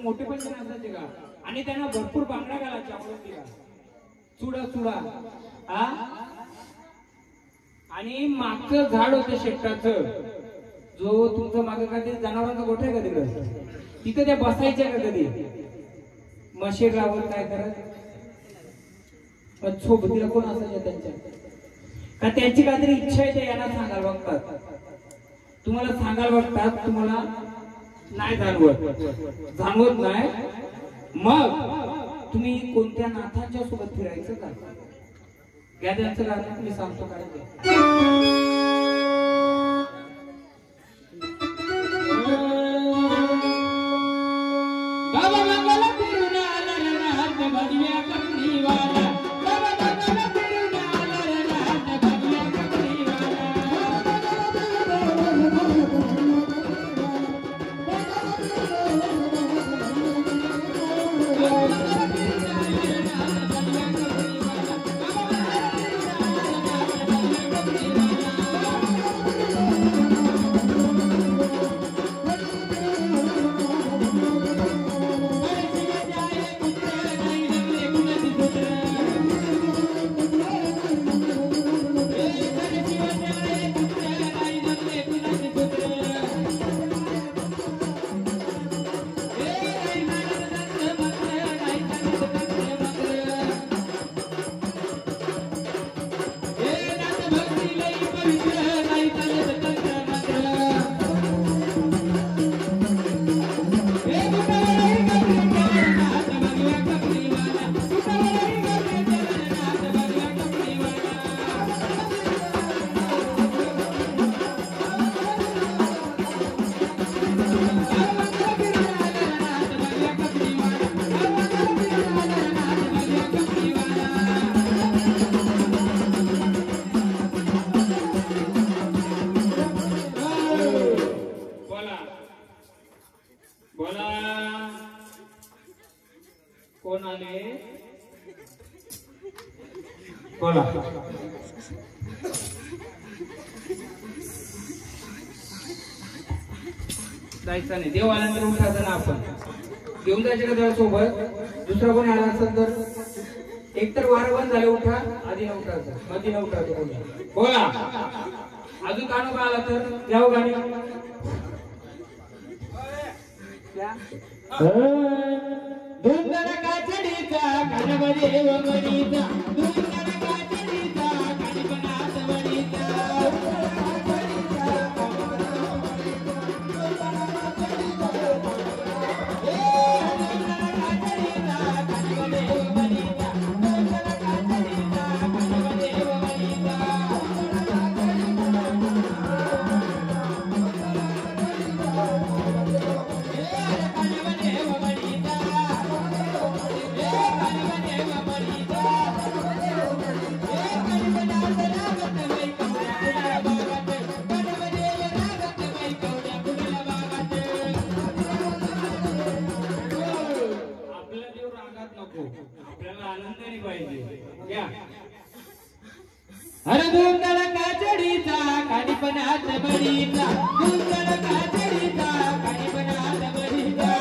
मोठे पण जण असायचे का आणि त्यांना भरपूर बांगड्या घालायच्या आवडती का चुडा चुडा हा आणि मागचं झाड होतं शेपटाचं जो तुमचं मागे का ते जनावरांचा गोठा आहे का तिकडं तिथं त्या बसायच्या का कधी मशेर लावून काय करत सोबतीला कोण असायच्या त्यांच्या का त्यांची काहीतरी इच्छा आहे ते यांना सांगायला बघतात तुम्हाला सांगायला बघतात तुम्हाला नाही जाणवत नाही मग तुम्ही कोणत्या नाथांच्या सोबत फिरायचं का घ्या त्यांचं गाणं मी सांगतो काय बाबा मंगला फिरून आला रे नाथ भगव्या कपडीवाला बाबा मंगला फिरून आला रे नाथ भगव्या कपडीवाला कोण आले बोला जायचं नाही देव आल्यानंतर उठायचं ना आपण घेऊन जायचं का देवासोबत दुसरा कोणी आला असेल तर एकतर वार बंद झाले उठा आधी न उठायचं मधी न उठायचं बोला अजून गाणं का आला तर जाऊ गाणी धुंदर काचडीचा गणपती वगडीचा धुंदर काचडीचा गणपनाथ वडीचा धुंदर काचडीचा काणीपणात बडीचा धुंदर काचडीचा काणीपणात बडीचा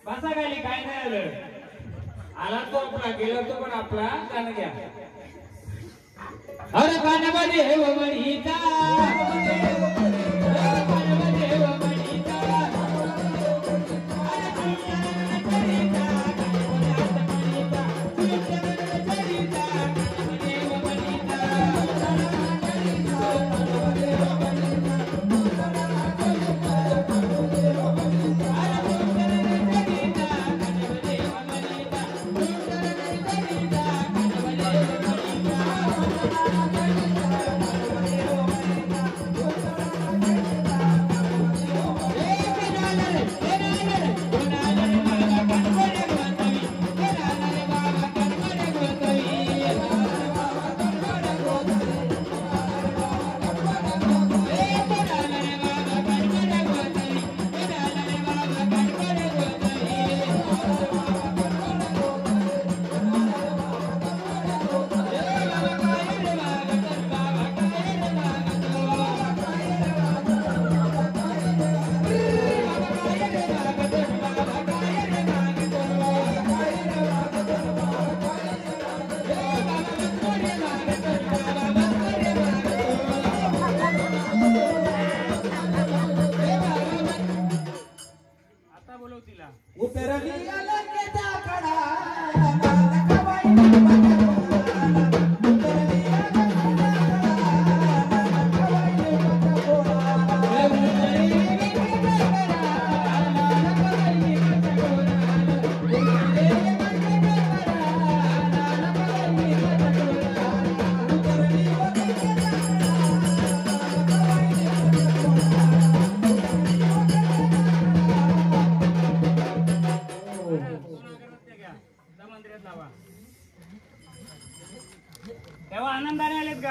बसा गाली काय नाही आलं आला तो आपला गेला तो पण आपला गाणं घ्या अरे कानामध्ये हे वमणीचा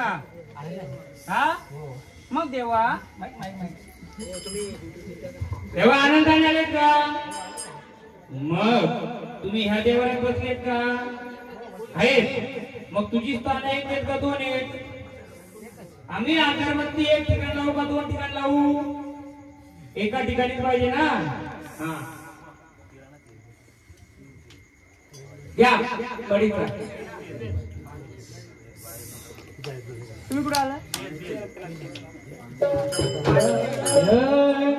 का हा मग देवा तेव्हा आनंदाने आलेत का मग तुम्ही ह्या देवाला बसलेत का आहेत मग तुझी स्थान एक आहेत का दोन आहेत आम्ही अगरबत्ती एक ठिकाण लावू का दोन ठिकाण लावू एका ठिकाणीच पाहिजे ना हा घ्या पडीचा तुम्ही कुठे आला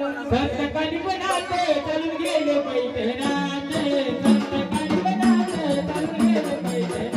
संतकानी बनाते चालून गेले पैठणाचे संतकानी बनाते चालून गेले पैठणाचे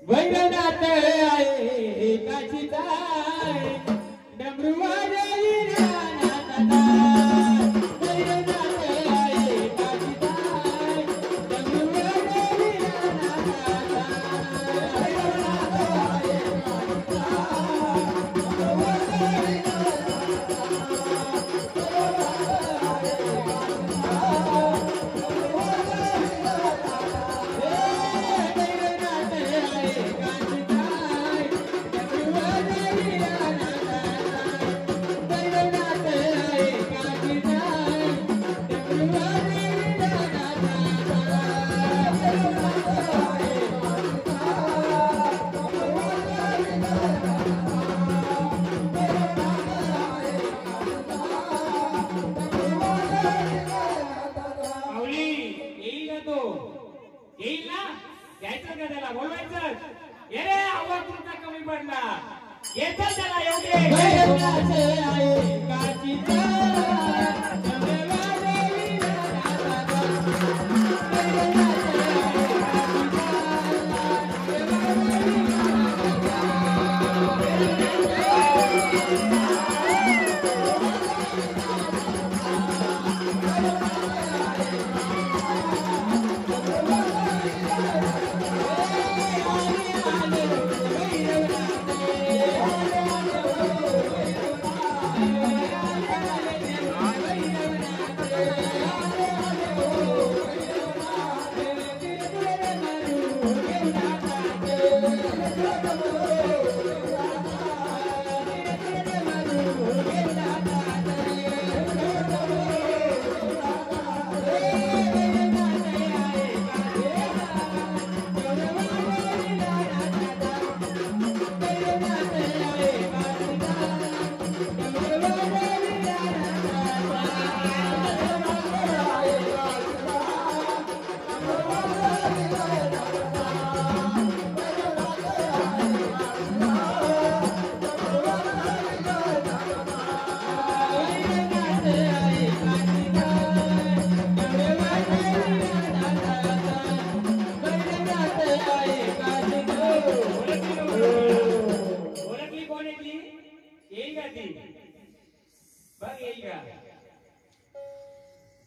वैरनाथ आहे एकाची ताय डमरू वाजवी रानात वैरनाथ आहे एकाची ताय डमरू वाजवी येईल ना घ्यायचं का त्याला बोलवायचं ये रे आवाज तुमचा कमी पडला येतं त्याला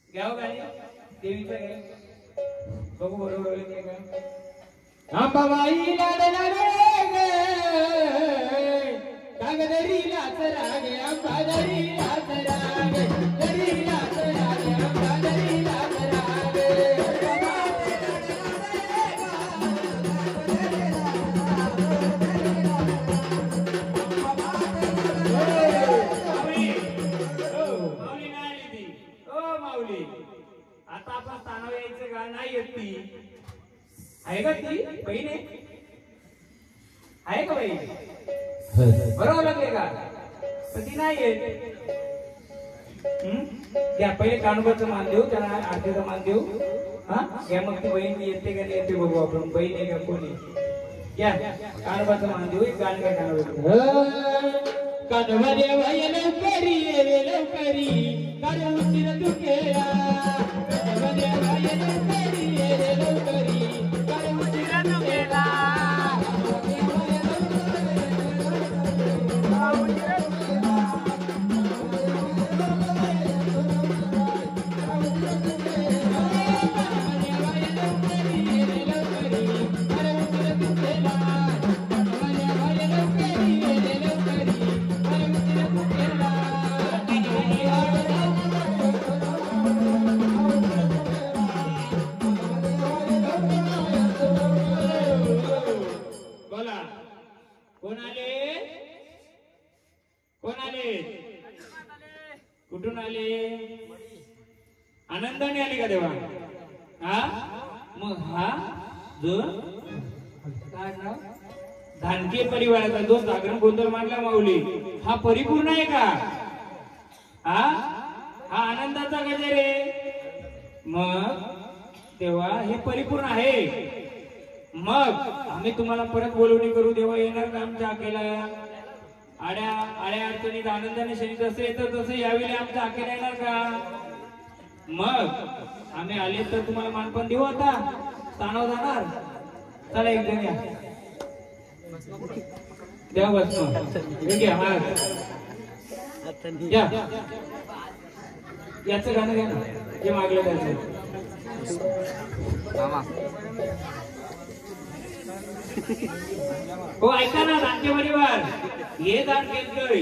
गाव गाणी देवीचं गाणं बघू बरोबर होईल का अंबाबाई लाड लाड गे कागदरीलाच रागे अंबादरीलाच रागे दरीलाच रागे अंबादरीलाच रागे आता आपण स्थानावर यायचं का नाही येत ती आहे का ती बहीण आहे का बाई बरोबर लागले का पण ती नाही येत त्या पहिले कानोबाचं मान देऊ त्यांना आरतीचा मान देऊ हा घ्या मग ती बहीण येते का नाही येते बघू आपण बहीण आहे का कोणी घ्या कानबाचं मान देऊ एक गाणं काय कानवा देवा ये लवकरी ये लवकरी कान उशीर तू केला कानवा देवा ये लवकरी ये लवकरी कान उशीर तू केला कुठून आले आनंदाने आले का देवा हा मग हा जो काय नाव धानके परिवाराचा जो जागरण गोंधळ मांडला माऊली हा परिपूर्ण आहे का हा हा आनंदाचा गजर आहे मग तेव्हा हे परिपूर्ण आहे मग आम्ही तुम्हाला परत बोलवणी करू देवा येणार का आमच्या आकेला आड्या आड्या अडचणीत आनंदाने शनी जसं येतं तसं यावेळी आमच्या आकेला येणार का मग आम्ही आले तर तुम्हाला मानपण देऊ आता ताणाव जाणार चला एकदम या द्या बस घ्या हा याचं गाणं घ्या ना जे मागलं त्याचं हो ऐका ना धानके परिवार हे दान केलंय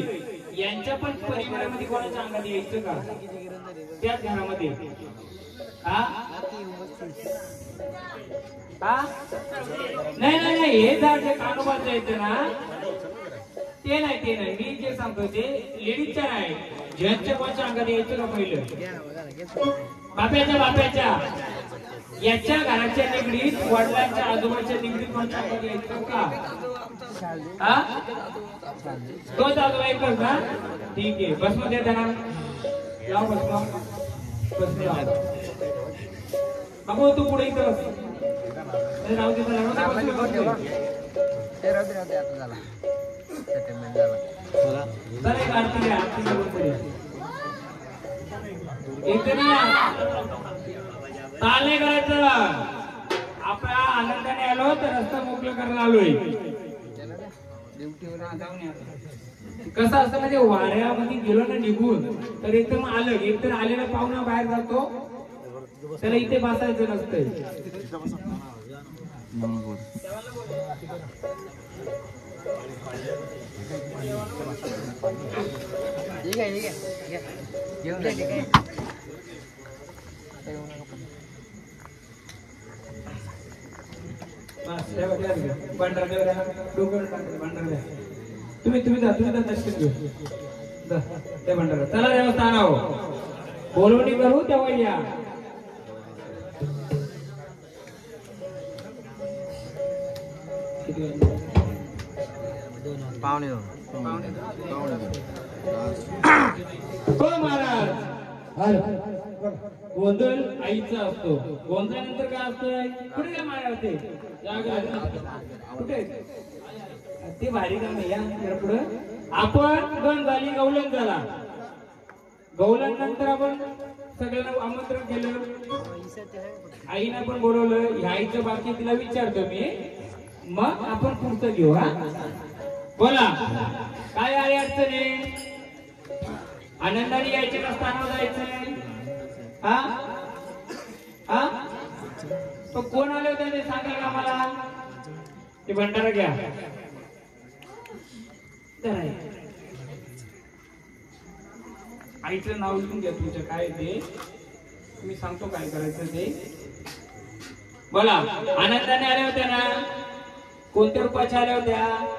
यांच्या पण परिवारामध्ये कोणाच्या अंगात यायचं का त्याच घरामध्ये हा नाही नाही नाही हे दान जे कानोबाचं येतं ना ते नाही मी जे सांगतो ते लेडीजच्या नाही जेंट्सच्या कोणाच्या अंगात यायचं का पहिलं बाप्याच्या याच्या घराच्या निगडीत वडिलांच्या आजोबाच्या निगडीत कोणाच्या अंगात यायचं का हा तोच आजोबा एकच ना ठीक आहे भस्म द्या त्यांना लाव भस्म लाव अगो तू पुढे इथं राहू दे चला एक आरती द्या चालले करायचं आपल्या आनंदाने आलो तर रस्ता मोकळं करायला आलोय कसं असतं म्हणजे वाऱ्यामध्ये गेलो ना निघून तर एकदम आलं एक तर आलेला पाहुणा बाहेर जातो त्याला इथे बसायचं नसतं ठीक आहे घेऊन जा ठीक आहे तुम्ही जा दर्शन घेऊ ते भंडारा चला देवस्थान बोलवणी करू तेव्हा या पाहुणे हो महाराज गोंधळ आईचा असतो गोंधळानंतर काय असतंय कुठे काय मारा होते कुठे ते भारी काम आहे या पुढे आपण गण झाली गौलन झाला गौलन नंतर आपण सगळ्यांना आमंत्रण केलं आईना पण बोलवलं ह्या आईचं बाकी तिला विचारतो मी मग आपण पुढचं घेऊ हा बोला काय आहे अडचणी आनंदाने यायचे का स्थानावर जायचंय हा तो कोण आले होते ते सांगा का मला ते भंडारा घ्या आईचं नाव लिहून घ्या तुमचं काय ते मी सांगतो काय करायचं ते बोला आनंदाने आल्या होत्या ना कोणत्या रूपाच्या आल्या होत्या